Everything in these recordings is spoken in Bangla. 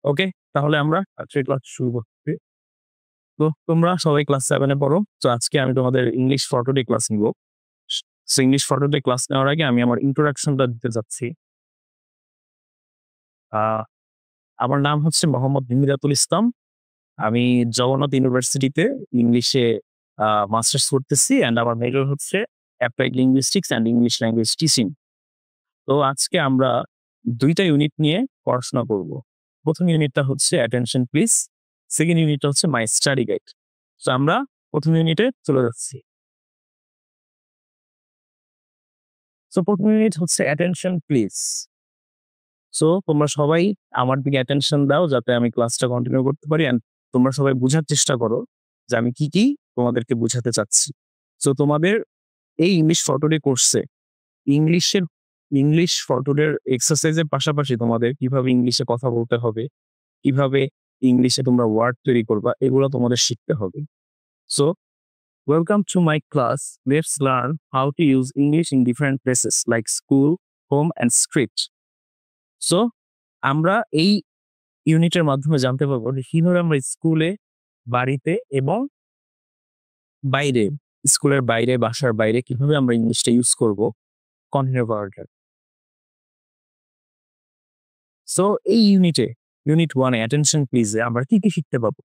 ওকে, তাহলে আমরা আজকে ক্লাস শুরু করছি। তো তোমরা সবাই ক্লাস 7 এ পড়ো। তো আজকে আমি তোমাদের ইংলিশ ফর টুডে ক্লাস নিব। So English for today class নেওয়ার আগে আমি আমার ইন্ট্রোডাকশনটা দিতে যাচ্ছি। আ আমার নাম হচ্ছে মোহাম্মদ নিমিরাতুল ইসলাম। আমি জগন্নাথ ইউনিভার্সিটিতে ইংলিশে মাস্টার্স করতেছি অ্যান্ড আমার মেজর হচ্ছে applied linguistics and English language teaching. তো আজকে আমরা ২ টা ইউনিট নিয়ে পড়াশোনা করব। ১ম ইউনিটটা হচ্ছে অ্যাটেনশন প্লিজ। সেকেন্ড ইউনিটটা হচ্ছে মাই স্টাডি গাইড। সো আমরা ১ম ইউনিটে চলে যাচ্ছি। সো ১ম ইউনিট হচ্ছে অ্যাটেনশন প্লিজ। সো তোমরা সবাই আমার দিকে অ্যাটেনশন দাও যাতে আমি ক্লাসটা কন্টিনিউ করতে পারি অ্যান্ড তোমরা সবাই বুঝার চেষ্টা করো যে আমি কি তোমাদেরকে বুঝাতে চাচ্ছি। সো তোমাদের এই ইংলিশ ফর টুডে কোর্সে ইংলিশের ইংলিশ ফর টুডের এক্সারসাইজের পাশাপাশি তোমাদের কিভাবে ইংলিশে কথা বলতে হবে, কিভাবে ইংলিশে তোমরা ওয়ার্ড তৈরি করবা এগুলো তোমাদের শিখতে হবে। So welcome to my class. Let's learn how to use English in different places like school, home and script. So আমরা এই ইউনিটের মাধ্যমে জানতে পারবো যে কিভাবে আমরা স্কুলে, বাড়িতে এবং বাইরে, স্কুলের বাইরে, বাসার বাইরে কিভাবে আমরা ইংলিশটা ইউজ করব কন্টিনিউ করার জন্য। সো এই ইউনিটে, ইউনিট 1 এ অ্যাটেনশন প্লিজে আমরা কি শিখতে পাবো?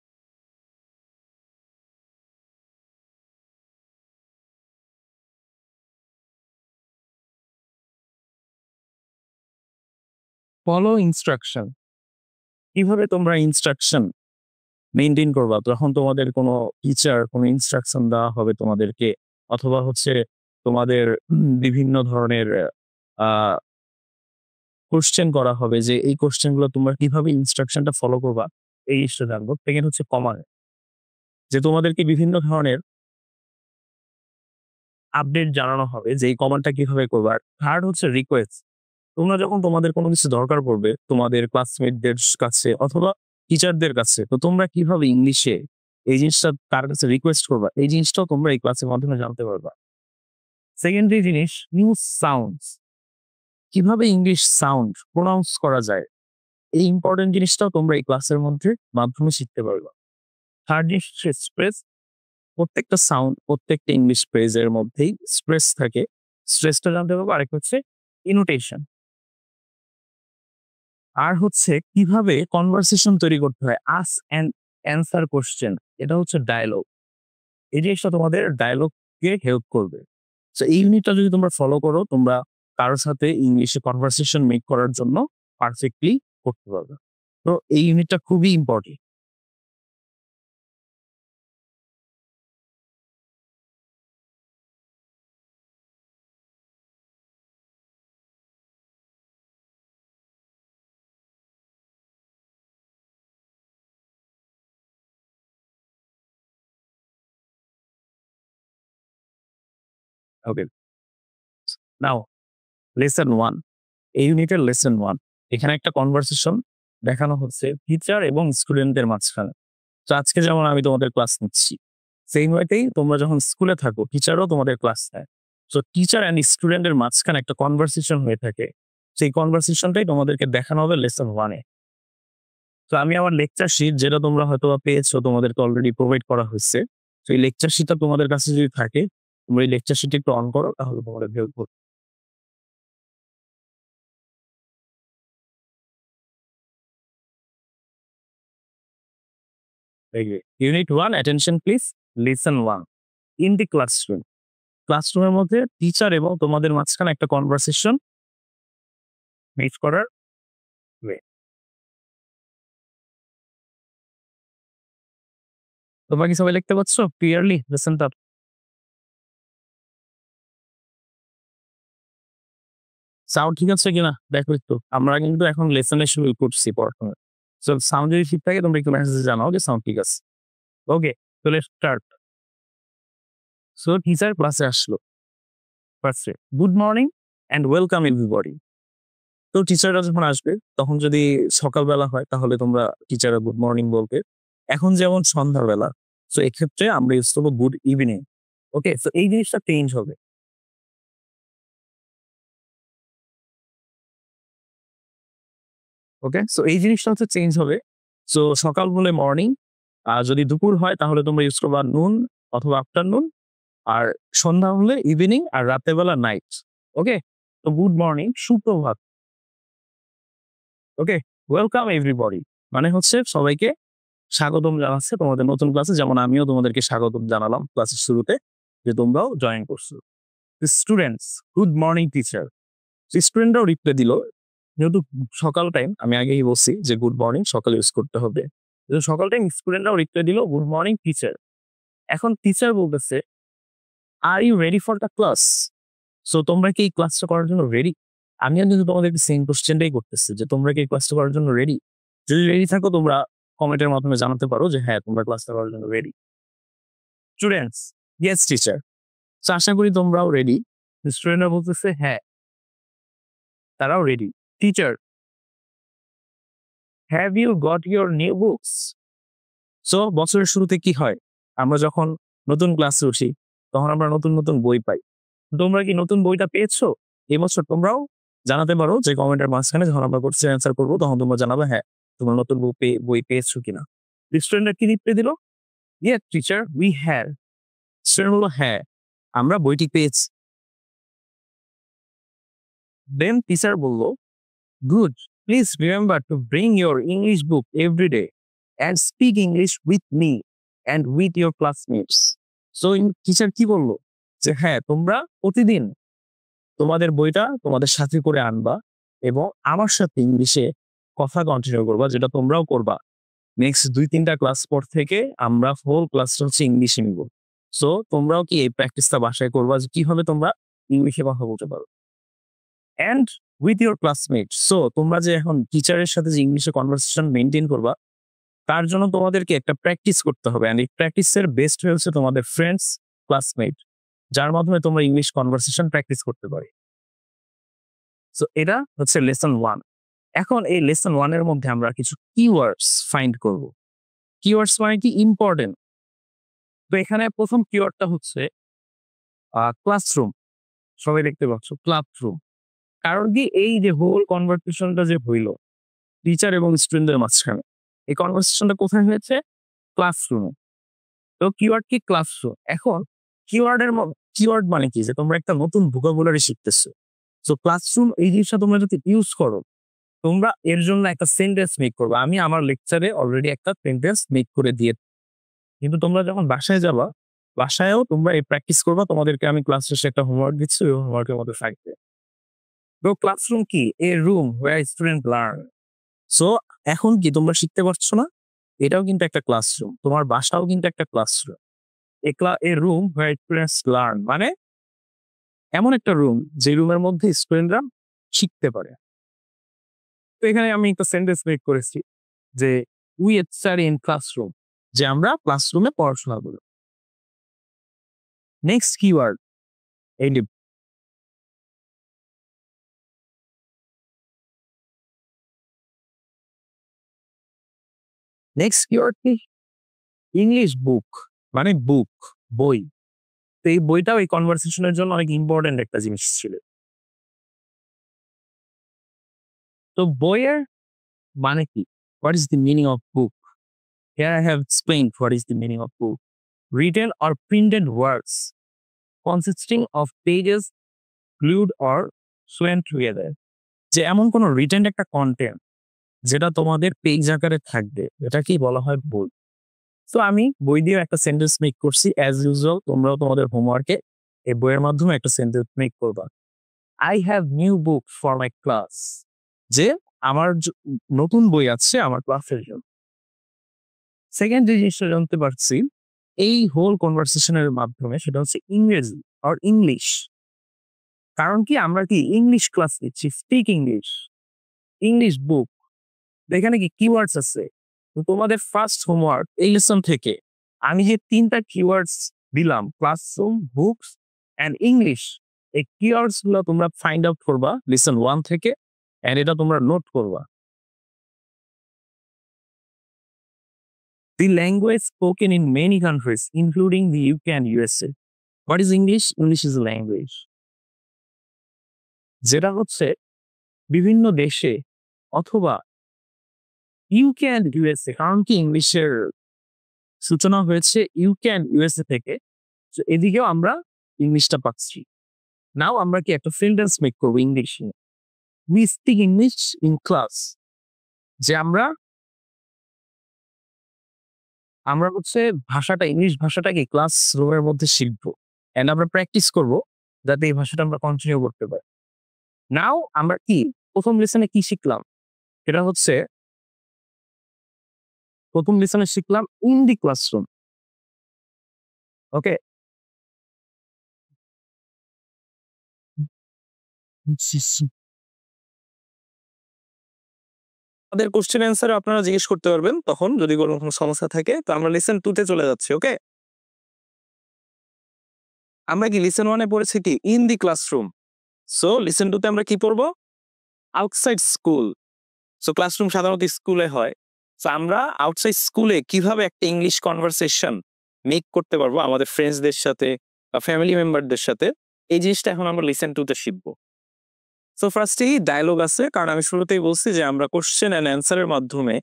Follow instruction. কিভাবে তোমরা ইনস্ট্রাকশন মেইনটেইন করবা যখন তোমাদের কোনো টিচার কোনো ইনস্ট্রাকশন দেওয়া হবে তোমাদেরকে, অথবা হচ্ছে তোমাদের বিভিন্ন ধরনের আ কোয়েশ্চেন করা হবে যে এই কোয়েশ্চেন গুলো তোমরা কিভাবে ইনস্ট্রাকশনটা ফলো করবা এই জিনিসটা জানবো। সেকেন্ড হচ্ছে কমান্ড, যে তোমাদেরকে বিভিন্ন ধরনের আপডেট জানানো হবে যে এই কমান্ডটা কিভাবে করবা। আর থার্ড হচ্ছে রিকোয়েস্ট। তোমরা যখন তোমাদের কোনো কিছু দরকার পড়বে তোমাদের ক্লাসমেটদের কাছে অথবা টিচারদের কাছে, তো তোমরা কিভাবে ইংলিশে এই জিনিসটা তার কাছে রিকোয়েস্ট করবা এই জিনিসটাও তোমরা এই ক্লাসের মাধ্যমে জানতে পারবা। সেকেন্ডারি জিনিস নিউ সাউন্ডস, কিভাবে ইংলিশ সাউন্ড প্রোনাউন্স করা যায় এই ইম্পর্টেন্ট জিনিসটাও তোমরা এই ক্লাসের মধ্যে মাধ্যমে শিখতে পারবা। থার্ড জিনিস হচ্ছে স্ট্রেস। প্রত্যেকটা সাউন্ড, প্রত্যেকটা ইংলিশ ফ্রেজের মধ্যেই স্ট্রেস থাকে, স্ট্রেসটা জানতে পারবো। আরেকটা হচ্ছে ইনোটেশন। আর হচ্ছে কিভাবে কনভারসেশন তৈরি করতে হয়, আস্ক অ্যান্ড অ্যান্সার কোশ্চেন, এটা হচ্ছে ডায়ালগ। এই জিনিসটা তোমাদের ডায়ালগকে হেল্প করবে। সো এই ইউনিটটা যদি তোমরা ফলো করো তোমরা কারোর সাথে ইংলিশে কনভারসেশন মেক করার জন্য পারফেক্টলি করতে পারবে। তো এই ইউনিটটা খুবই ইম্পর্টেন্ট। ওকে, নাও লেসন 1, এই ইউনিটের লেসন 1। এখানে একটা কনভারসেশন দেখানো হচ্ছে টিচার এবং স্টুডেন্টদের মাঝখানে। তো আজকে যেমন আমি তোমাদের ক্লাস নিচ্ছি, সেম ওয়েতেই তোমরা যখন স্কুলে থাকো টিচারও তোমাদের ক্লাস নেয়। সো টিচার অ্যান্ড স্টুডেন্টের মাঝখানে একটা কনভারসেশন হয়ে থাকে। সেই কনভারসেশনটাই তোমাদেরকে দেখানো হবে লেসন 1 এ। তো আমি আমার লেকচার শিট, যেটা তোমরা হয়তোবা পেয়েছো, তোমাদেরকে অলরেডি প্রোভাইড করা হয়েছে। তো এই লেকচার শিটটা তোমাদের কাছে যদি থাকে, তোমরা এই লেকচার শিটটা একটু অন করো তাহলে তোমাদের হেল্প হবে। Unit 1 attention please, listen 1 in the classroom. ক্লাসরুমের মধ্যে টিচার এবং তোমাদের মাঝখানে একটা কনভারসেশন মেক করার ওয়ে। তোমরা কি সবাই লিখতে পাচ্ছ ক্লিয়ারলি লেসনটা? সাউন্ড ঠিক আছে কিনা দেখো একটু। আমরা কিন্তু এখন লেসনে শুরু করছি পড়াশোনা। সো সাউন্ড যদি ঠিক থাকে তোমরা একটু মেসেজে জানাও যে সাউন্ড ঠিক আছে। ওকে, তো লেটস স্টার্ট। সো টিচার ক্লাসে আসলো। ফার্স্টে good morning and welcome everybody. তো টিচাররা যখন আসবে তখন যদি সকালবেলা হয় তাহলে তোমরা টিচাররা গুড মর্নিং বলবে। এখন যেমন সন্ধ্যাবেলা, সো এক্ষেত্রে আমরা ইউজ করবো গুড ইভিনিং। ওকে, সো এই জিনিসটা চেঞ্জ হবে। ওকে, সো এই জিনিসটা হচ্ছে চেঞ্জ হবে। সো সকাল হলে মর্নিং, আর যদি দুপুর হয় তাহলে তোমরা ইউজ করবা নুন অথবা আফটারনুন, আর সন্ধ্যা হলে ইভিনিং, আর রাতের বেলা নাইট। ওকে, তো গুড মর্নিং, সুপ্রভাত। ওকে, ওয়েলকাম এভরিবডি মানে হচ্ছে সবাইকে স্বাগতম জানাচ্ছে তোমাদের নতুন ক্লাসে, যেমন আমিও তোমাদেরকে স্বাগতম জানালাম ক্লাসের শুরুতে যে তোমরাও জয়েন করছো। Students, good morning teacher. স্টুডেন্টরাও রিপ্লাই দিল, যেহেতু সকাল টাইম আমি আগেই বলছি যে গুড মর্নিং সকাল ইউজ করতে হবে, যেহেতু সকাল টাইম স্টুডেন্টরাও রিপ্লাই দিল গুড মর্নিং টিচার। এখন টিচার বলতেছে are you ready for the class? So তোমরা কি এই ক্লাসটা করার জন্য রেডি? আমিও কিন্তু তোমাদেরকে সেম কোশ্চেনটাই করতেছি যে তোমরা কি এই ক্লাসটা করার জন্য রেডি? যদি রেডি থাকো তোমরা কমেন্টের মাধ্যমে জানাতে পারো যে হ্যাঁ তোমরা ক্লাসটা করার জন্য রেডি। Students, yes teacher. তো আশা করি তোমরাও রেডি। স্টুডেন্টরা বলতেছে হ্যাঁ তারাও ready. Teacher, have you got your new books? So বছরের শুরুতে কি হয়, আমরা যখন নতুন ক্লাসে উঠি তখন আমরা নতুন নতুন বই পাই। তোমরা কি নতুন বইটা পেয়েছো এবছর? তোমরাও জানাতে পারো যে কমেন্টের মাঝখানে যখন আমরা কোশ্চেন অ্যান্সার করবো তখন তোমরা জানাবে হ্যাঁ তোমরা নতুন বই পেয়েছো কিনা। স্টুডেন্টরা কি রিপ্লাই দিল? Yes teacher we have. Student বললো হ্যাঁ আমরা বইটি পেয়েছি। দেন টিচার বললো good, please remember to bring your English book every day and speak English with me and with your classmates. So teacher কি বললো যে হ্যাঁ তোমরা প্রতিদিন তোমাদের বইটা তোমাদের সাথে করে আনবা এবং আমার সাথে ইংলিশে কথা কন্টিনিউ করবা, যেটা তোমরাও করবা। নেক্সট 2-3টা ক্লাস পর থেকে আমরা হোল ক্লাসটা হচ্ছে ইংলিশে নিব। সো তোমরাও কি এই প্র্যাকটিসটা বাসায় করবা যে কিভাবে তোমরা ইংলিশে কথা বলতে পারো and with your classmate. So তোমরা যে এখন টিচারের সাথে যে ইংলিশে কনভারসেশন মেনটেন করবা তার জন্য তোমাদেরকে একটা প্র্যাকটিস করতে হবে, অ্যান্ড এই প্র্যাকটিসের বেস্ট হচ্ছে তোমাদের ফ্রেন্ডস, ক্লাসমেট, যার মাধ্যমে তোমরা ইংলিশ কনভারসেশন প্র্যাকটিস করতে পারি। সো এটা হচ্ছে লেসন 1। এখন এই লেসন 1 এর মধ্যে আমরা কিছু কিওয়ার্ডস ফাইন্ড করব। কিওয়ার্ডস মানে কি ইম্পর্টেন্ট। তো এখানে প্রথম কিওয়ার্ডটা হচ্ছে ক্লাসরুম। সবাই দেখতে পাচ্ছ ক্লাসরুম। কারণ কি এই যে হোল কনভারসেশনটা যে হইল টিচার এবং স্টুডেন্টদের মাঝখানে, এই কনভারসেশনটা কোথায় হয়েছে? ক্লাসরুমে। তো কিওয়ার্ড কি? ক্লাসরুম। এখন কিওয়ার্ড মানে কি যে তোমরা একটা নতুন ভোকাবুলারি শিখতেছো। সো ক্লাসরুম এই জিনিসটা তোমরা যদি ইউজ করো তোমরা এর জন্য একটা সেন্টেন্স মেক করবে। আমি আমার লেকচারে অলরেডি একটা সেন্টেন্স মেক করে দিয়ে, কিন্তু তোমরা যখন বাসায় যাবা বাসায়ও তোমরা এই প্র্যাকটিস করবা। তোমাদেরকে আমি ক্লাস শেষে একটা হোমওয়ার্ক দিচ্ছি, ওই হোমওয়ার্কের মধ্যে থাকবে। তো ক্লাসরুম কি? A room where student learn. So এখন কি তোমরা শিখতে পারছো না? এটাও কিন্তু একটা ক্লাসরুম, তোমার বাসাও কিন্তু একটা ক্লাসরুম। এ রুম ওয়্যার স্টুডেন্টস লার্ন মানে এমন একটা রুম যে রুমের মধ্যে স্টুডেন্টরা শিখতে পারে। তো এখানে আমি একটা সেন্টেন্স মেক করেছি যে উই স্টাডি ইন ক্লাসরুম, যে আমরা ক্লাসরুমে পড়াশোনা করি। Next keyword edit. Next keyword কি? ইংলিশ বুক মানে বুক, বই। তো এই বইটাও এই কনভারসেশনের জন্য অনেক ইম্পর্টেন্ট একটা জিনিস ছিল। তো বইয়ের মানে কি? What is the meaning of book? Here I have explained what is the meaning of book. Written or printed works consisting of pages glued or sewn together. যে এমন কোন রিটেন একটা কন্টেন্ট যেটা তোমাদের পেজ আকারে থাকবে এটাকেই বলা হয় বই। তো আমি বই দিয়ে একটা সেন্টেন্স মেক করছি। অ্যাজ ইউজুয়াল তোমরাও তোমাদের হোমওয়ার্কে এই বইয়ের মাধ্যমে একটা সেন্টেন্স মেক করবা। I have new book for my class, যে আমার নতুন বই আছে আমার ক্লাসের জন্য। সেকেন্ড যে জিনিসটা জানতে পারছি এই হোল কনভারসেশনের মাধ্যমে সেটা হচ্ছে ইংরেজি আর ইংলিশ। কারণ কি আমরা কি ইংলিশ ক্লাস নিচ্ছি, স্পিক ইংলিশ, ইংলিশ বুক। এখানে কি কিওয়ার্ডস আছে। তো তোমাদের ফার্স্ট হোমওয়ার্ক এই লেসন থেকে আমি যে 3টা কিওয়ার্ডস দিলাম ক্লাসরুম, বুকস অ্যান্ড ইংলিশ, এই কিওয়ার্ডস গুলো তোমরা ফাইন্ড আউট করবা লেসন 1 থেকে, অ্যান্ড এটা তোমরা নোট করবা। The language spoken in many countries, including the UK and USA. What is English? English is a language. যেটা হচ্ছে বিভিন্ন দেশে অথবা ইউ ক্যান ইউএসএ, কারণ কি ইংলিশের সূচনা হয়েছে ইউ ক্যান ইউএসএ থেকে। তো এদিকেও আমরা ইংলিশটা পাচ্ছি। নাও আমরা কি একটা সেন্টেন্স মেক করবো ইংলিশে। We speak English in class, যে আমরা আমরা হচ্ছে ভাষাটা, ইংলিশ ভাষাটাকে ক্লাস রুমের মধ্যে শিখবো এন্ড আমরা প্র্যাকটিস করব যাতে এই ভাষাটা আমরা কন্টিনিউ করতে পারি। নাও আমরা কি প্রথম লেসনে কি শিখলাম, সেটা হচ্ছে প্রথম লেসনে শিখলাম ইন দি ক্লাসরুম। ওকে, আমাদের কোশ্চেন অ্যান্সার আপনারা জিজ্ঞেস করতে পারবেন তখন যদি কোনো সমস্যা থাকে। তো আমরা লেসন 2 তে চলে যাচ্ছি। ওকে, আমরা কি লিসন 1 এ পড়েছি কি in the classroom. So listen 2 তে আমরা কি পড়বো, আউটসাইড স্কুল। সো ক্লাসরুম সাধারণত স্কুলে হয়। সো আমরা আউটসাইড স্কুলে কিভাবে একটা ইংলিশ কনভারসেশন মেক করতে পারবো আমাদের ফ্রেন্ডসদের সাথে বা ফ্যামিলি মেম্বারদের সাথে, এই জিনিসটা এখন আমরা লিসন 2 তে শিখবো। সো ফার্স্টেই ডায়লগ আছে, কারণ আমি শুরুতেই বলছি যে আমরা কোশ্চেন অ্যান্ড অ্যান্সারের মাধ্যমে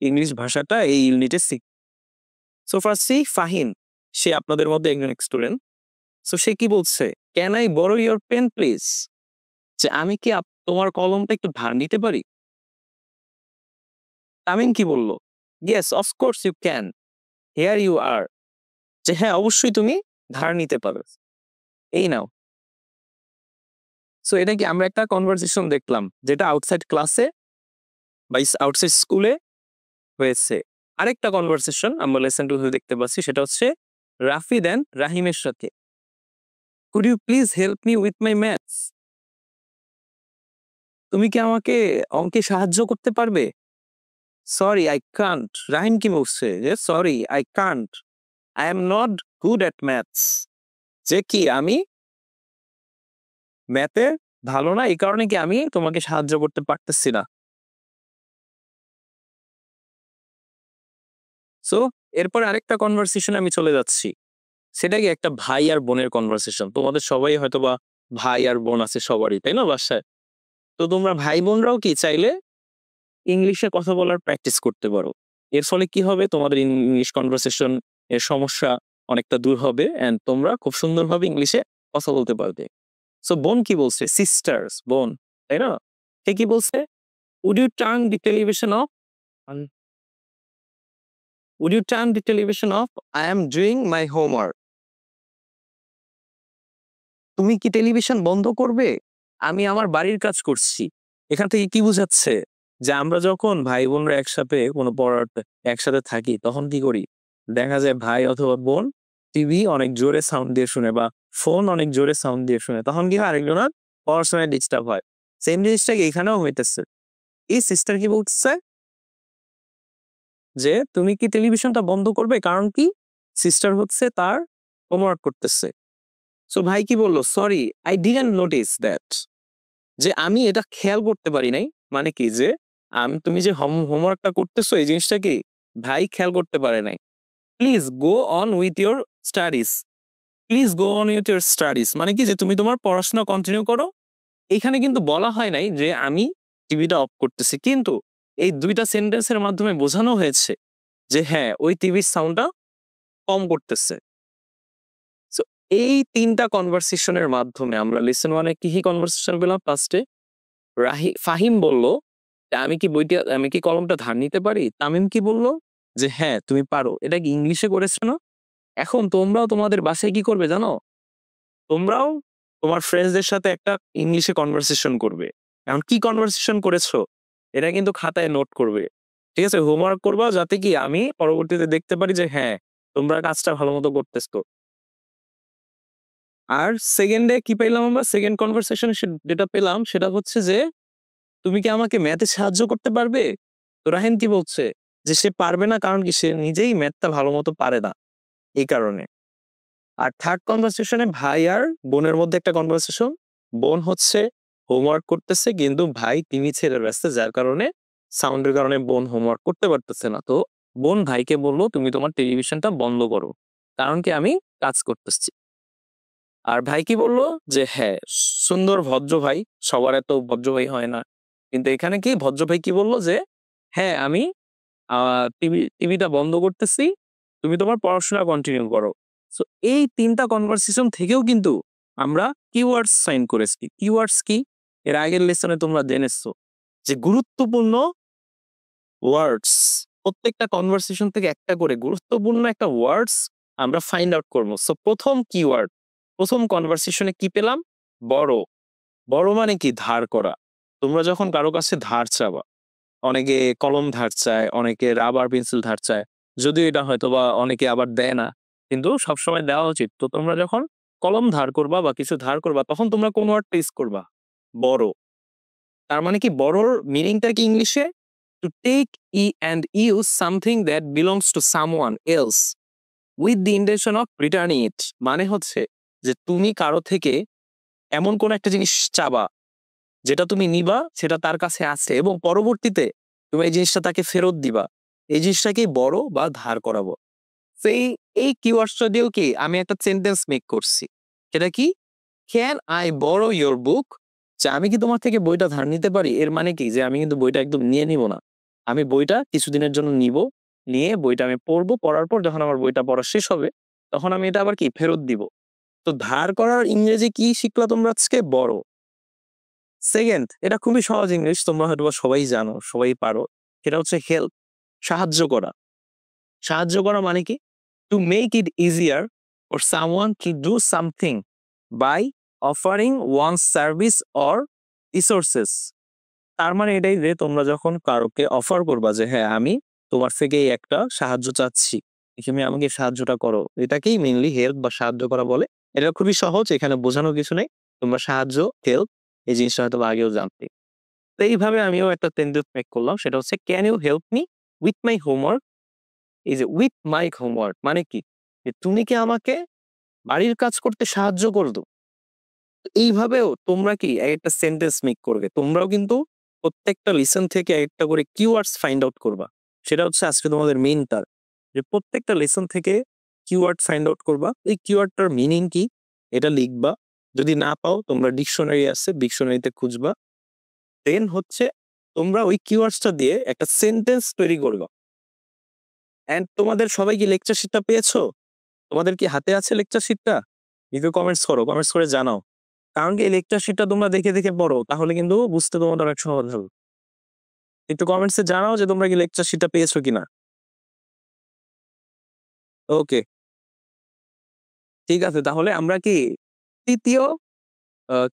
ইংলিশ ভাষাটা এই ইউনিটে শিখ। সো ফার্স্টেই ফাহিম, সে আপনাদের মধ্যে একজন স্টুডেন্ট। সো সে কি বলছে, can I borrow your pen please, যে আমি কি তোমার কলমটা একটু ধার নিতে পারি। তামিম কি বলল, yes of course you can, here you are, যে হ্যাঁ অবশ্যই তুমি ধার নিতে পারো, এই নাও। সো এটা কি আমরা একটা কনভারসেশন দেখলাম যেটা আউটসাইড ক্লাসে বা আউটসাইড স্কুলে হয়েছে। আরেকটা কনভারসেশন আমরা লেসন 2 দেখতে পাচ্ছি, সেটা হচ্ছে রাফিদ এন্ড রাহিমের সাথে। Could you please help me with my maths, তুমি কি আমাকে অঙ্কে সাহায্য করতে পারবে। সরি আই কান্ট, রাহিম কি বলছে যে sorry I can't, I am not good at maths, যে কি আমি ম্যাথে ভালো না, এই কারণে কি আমি তোমাকে সাহায্য করতে পারতেছি না। সো এরপরে আরেকটা কনভারসেশন আমি চলে যাচ্ছি, সেটা কি একটা ভাই আর বোনের কনভারসেশন। তোমাদের সবাই হয়তো বা ভাই আর বোন আছে সবারই, তাই না বাসায়। তো তোমরা ভাই বোনরাও কি চাইলে ইংলিশে কথা বলার প্র্যাকটিস করতে পারো। এর ফলে কি হবে, তোমাদের ইংলিশ কনভারসেশন এর সমস্যা অনেকটা দূর হবে এন্ড তোমরা খুব সুন্দরভাবে ইংলিশে কথা বলতে পারবে। সো বোন কি বলছে, সিস্টার্স বোন, তাই না। সে কি বলছে, would you turn the television off, would you turn the television off, I am doing my homework, তুমি কি টেলিভিশন বন্ধ করবে, আমি আমার বাড়ির কাজ করছি। এখান থেকে কি বুঝাচ্ছে, যে আমরা যখন ভাই বোনরা একসাথে কোনো পড়াতে একসাথে থাকি তখন কি করি, দেখা যায় ভাই অথবা বোন টিভি অনেক জোরে সাউন্ড দিয়ে শুনে বা ফোন অনেক জোরে সাউন্ড দিয়ে শুনে, তখন কি হয় আরেকজনের পড়াশোনায় ডিস্টার্ব হয়। সেম জিনিসটাকে এখানেও হইতেছে। এই সিস্টার কি বলতেছে, যে তুমি কি টেলিভিশনটা বন্ধ করবে, কারণ কি সিস্টার হচ্ছে তার হোমওয়ার্ক করতেছে। সো ভাই কি বললো, sorry I didn't notice that, যে আমি এটা খেয়াল করতে পারি নাই, মানে কি যে তুমি যে হোমওয়ার্কটা করতেছো এই জিনিসটা কি ভাই খেয়াল করতে পারে নাই। Please go on with your studies, please go on with your studies, মানে কি যে তুমি তোমার পড়াশোনা কন্টিনিউ করো। এখানে কিন্তু বলা হয় নাই যে আমি টিভিটা অফ করতেছি, কিন্তু এই দুইটা সেন্টেন্সের মাধ্যমে বোঝানো হয়েছে যে হ্যাঁ ওই টিভির সাউন্ডটা কম করতেছে। সো এই তিনটা কনভারসেশনের মাধ্যমে আমরা লিসন 1 এ কি কি কনভারসেশন পেলাম। ফার্স্টে ফাহিম বলল, আমি কি কলমটা ধার নিতে পারি। তামিম কি বললো, যে হ্যাঁ তুমি পারো, এটা কি ইংলিশে করেছো না। এখন তোমরাও তোমাদের বাসায় কি করবে জানো, তোমরাও তোমার ফ্রেন্ডসদের সাথে একটা ইংলিশে কনভারসেশন করবে। এখন কি কনভারসেশন করেছো এটা কিন্তু খাতায় নোট করবে, ঠিক আছে, হোমওয়ার্ক করবা, যাতে কি আমি পরবর্তীতে দেখতে পারি যে হ্যাঁ তোমরা কাজটা ভালো মতো করতেছো। আর সেকেন্ডে কি পেলাম আমরা, সেকেন্ড কনভারসেশন যেটা পেলাম সেটা হচ্ছে যে তুমি কি আমাকে ম্যাথে সাহায্য করতে পারবে। তো রাহিন কি বলছে, যে সে পারবে না, কারণ কি সে নিজেই ম্যাথটা ভালো মতো পারে না, এই কারণে। আর থার্ড কনভারসেশনে ভাই আর বোনের মধ্যে একটা কনভারসেশন, বোন হচ্ছে হোমওয়ার্ক করতেছে কিন্তু ভাই টিভি ছেড়ে ব্যস্ত, যার কারণে সাউন্ডের কারণে বোন হোমওয়ার্ক করতে পারতেছে না। তো বোন ভাইকে বললো তুমি তোমার টেলিভিশনটা বন্ধ করো, কারণ কি আমি কাজ করতেছি। আর ভাই কি বললো, যে হ্যাঁ সুন্দর ভদ্র ভাই, সবার এত ভদ্র ভাই হয় না, কিন্তু এখানে কি ভদ্র ভাই কি বললো, যে হ্যাঁ আমি টিভিটা বন্ধ করতেছি, তুমি তোমার পড়াশোনা কন্টিনিউ করো। সো এই ৩টা কনভারসেশন থেকেও কিন্তু আমরা কিওয়ার্ডস সাইন করেছি। কিওয়ার্ডস কি? এর আগের লেসনে তোমরা জেনেছো যে গুরুত্বপূর্ণ ওয়ার্ডস, প্রত্যেকটা কনভারসেশন থেকে একটা করে গুরুত্বপূর্ণ একটা ওয়ার্ডস আমরা ফাইন্ড আউট করবো। সো প্রথম কিওয়ার্ড, প্রথম কনভারসেশনে কি পেলাম? বড়। বড় মানে কি? ধার করা। তোমরা যখন কারো কাছে ধার চাবা, অনেকে কলম ধার চায়, অনেকে রাবার পেন্সিল ধার চায়, যদিও এটা হয়তো বা অনেকে আবার দেয় না, কিন্তু সবসময় দেওয়া উচিত। তো তোমরা যখন কলম ধার করবা বা কিছু ধার করবা, তখন তোমরা কোন ওয়ার্ডটা ইউজ করবা? বড়। তার মানে কি বড়র মিনিংটা কি ইংলিশে? To take and use something that belongs to someone else with the intention of returning it। মানে হচ্ছে যে তুমি কারো থেকে এমন কোন একটা জিনিস চাবা যেটা তুমি নিবা, সেটা তার কাছে আছে এবং পরবর্তীতে তুমি এই জিনিসটা তাকে ফেরত দিবা। এই জিনিসটাকেই বড় বা ধার করাবো। সেই এই কিওয়ার্ডসটা দিয়েও কি আমি একটা সেন্টেন্স মেক করছি। সেটা কি? ক্যান আই বরো ইওর বুক? যে আমি কি তোমার থেকে বইটা ধার নিতে পারি? এর মানে কি যে আমি কিন্তু বইটা একদম নিয়ে নিব না। আমি বইটা কিছুদিনের জন্য নিব, নিয়ে বইটা আমি পড়বো, পড়ার পর যখন আমার বইটা পড়া শেষ হবে, তখন আমি এটা আবার কি ফেরত দিব। তো ধার করার ইংরেজি কি শিখলা তোমরা আজকে? বড়। সেকেন্ড, এটা খুবই সহজ ইংলিশ, তোমরা হয়তো সবাই জানো, সবাই পারো। সেটা হচ্ছে হেল্প, সাহায্য করা। সাহায্য করা মানে কি? To make it easier for someone to do something by offering one service or resources. তার মানে এটাই যে তোমরা যখন কারোকে অফার করবা যে হ্যাঁ আমি তোমার থেকে এই একটা সাহায্য চাচ্ছি, তুমি আমাকে সাহায্যটা করো, এটাকেই মেইনলি হেল্প বা সাহায্য করা বলে। এটা খুবই সহজ, এখানে বোঝানোর কিছু নেই। তোমরা সাহায্য, হেল্প, এই জিনিসটা হয়তো আগেও জানতে। তো এইভাবে আমিও একটা সেন্টেন্স মেক করলাম, সেটা হচ্ছে can you help me with my homework? এই যে উইথ মাই হোমওয়ার্ক মানে কি? যে তুমি কি আমাকে বাড়ির কাজ করতে সাহায্য করতো? এইভাবেও তোমরা কি একটা সেন্টেন্স মেক করবে। তোমরাও কিন্তু প্রত্যেকটা লিসন থেকে একটা করে কিওয়ার্ডস ফাইন্ড আউট করবা। সেটা হচ্ছে আজকে তোমাদের মেইন টার্গেট, যে প্রত্যেকটা লেসন থেকে কিওয়ার্ড ফাইন্ড আউট করবা। এই কিওয়ার্ডটার মিনিং কি এটা লিখবা। যদি না পাও তোমরা ডিকশনারি আছে, ডিকশনারিতে খুঁজবা। দেন হচ্ছে তোমরা ওই কিওয়ার্ডসটা দিয়ে একটা সেন্টেন্স তৈরি করবা। এন্ড তোমাদের সবাই কি লেকচার শিটটা পেয়েছো? তোমাদের কি হাতে আছে লেকচার শিটটা? একটু কমেন্টস করো, কমেন্টস করে জানাও। কারণ কি এই লেকচার শিটটা তোমরা দেখে দেখে পড়ো, তাহলে কিন্তু বুঝতে তোমাদের অনেক সহজ হবে। একটু কমেন্টসে জানাও যে তোমরা কি লেকচার শিটটা পেয়েছো কিনা। ওকে, ঠিক আছে, তাহলে আমরা কি তৃতীয়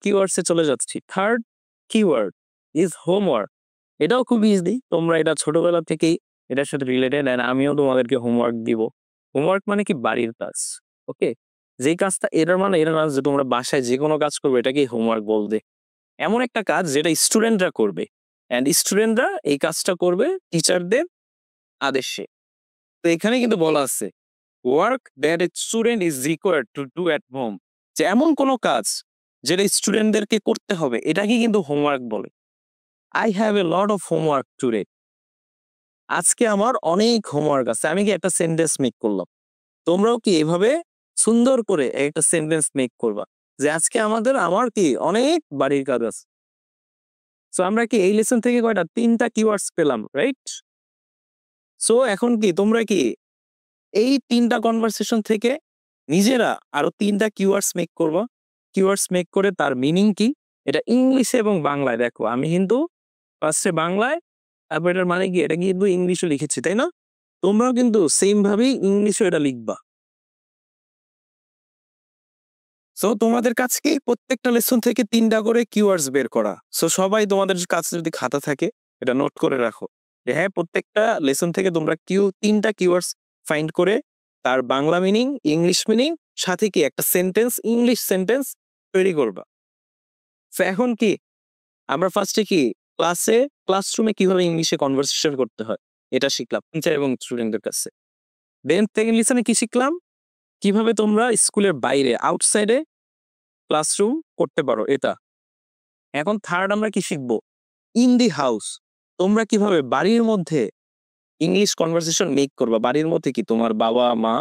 কিওয়ার্ডসে চলে যাচ্ছি। Third keyword is homework. এটাও খুব ইজি, তোমরা এটা ছোটবেলা থেকেই এটার সাথে রিলেটেড, এন্ড আমিও তোমাদেরকে হোমওয়ার্ক দিব। হোমওয়ার্ক মানে কি? বাড়ির কাজ। ওকে, যেই কাজটা, এটার মানে এটা না যে তোমরা বাসায় যে কোনো কাজ করবে এটাকেই হোমওয়ার্ক বলবে। এমন একটা কাজ যেটা স্টুডেন্টরা করবে, এন্ড স্টুডেন্টরা এই কাজটা করবে টিচারদের আদেশে। তো এখানে কিন্তু বলা আছে work that a student is required to do at home. যে এমন কোনো কাজ যেটা স্টুডেন্টদেরকে করতে হবে, এটাকে কিন্তু হোমওয়ার্ক বলে। I have a lot of homework today. আজকে আমার অনেক হোমওয়ার্ক আছে। আমি কি একটা সেন্টেন্স মেক করলাম। তোমরাও কি এভাবে সুন্দর করে একটা সেন্টেন্স মেক করবা যে আজকে আমার কি অনেক বাড়ির কাজ আছে। সো আমরা কি এই লেসন থেকে কয়টা? 3টা কিওয়ার্ডস পেলাম, রাইট? সো এখন কি তোমরা কি এই 3টা কনভারসেশন থেকে নিজেরা আরো 3টা কিওয়ার্ডস মেক করবা। কিওয়ার্ডস মেক করে তার মিনিং কি এটা ইংলিশে এবং বাংলায় দেখো। আমি কিন্তু ফার্স্টে বাংলায়, তারপর এটার মানে কি এটা কিন্তু ইংলিশে লিখেছি, তাই না? তোমরাও কিন্তু সেম ভাবেই ইংলিশে এটা লিখবা। সো তোমাদের কাছে কি প্রত্যেকটা লেসন থেকে 3টা করে কিওয়ার্ডস বের করা। সো সবাই তোমাদের কাছে যদি খাতা থাকে এটা নোট করে রাখো যে হ্যাঁ প্রত্যেকটা লেসন থেকে তোমরা 3টা কিওয়ার্ডস ফাইন্ড করে তার বাংলা মিনিং, ইংলিশ মিনিং, সাথে কি একটা সেন্টেন্স, ইংলিশ সেন্টেন্স তৈরি করবা। সো এখন কি আমরা ফার্স্টে কি ক্লাসরুমে কিভাবে ইংলিশে কনভারসেশন করতে হয় এটা শিখলাম টিচার এবং স্টুডেন্টদের কাছে। দেন সেকেন্ড লেসনে কি শিখলাম? কিভাবে তোমরা স্কুলের বাইরে, আউটসাইডে ক্লাসরুম করতে পারো এটা। এখন থার্ড আমরা কি শিখবো? In the house. তোমরা কিভাবে বাড়ির মধ্যে ইংলিশ কনভারসেশন মেক করবা। বাড়ির মধ্যে কি তোমার বাবা মা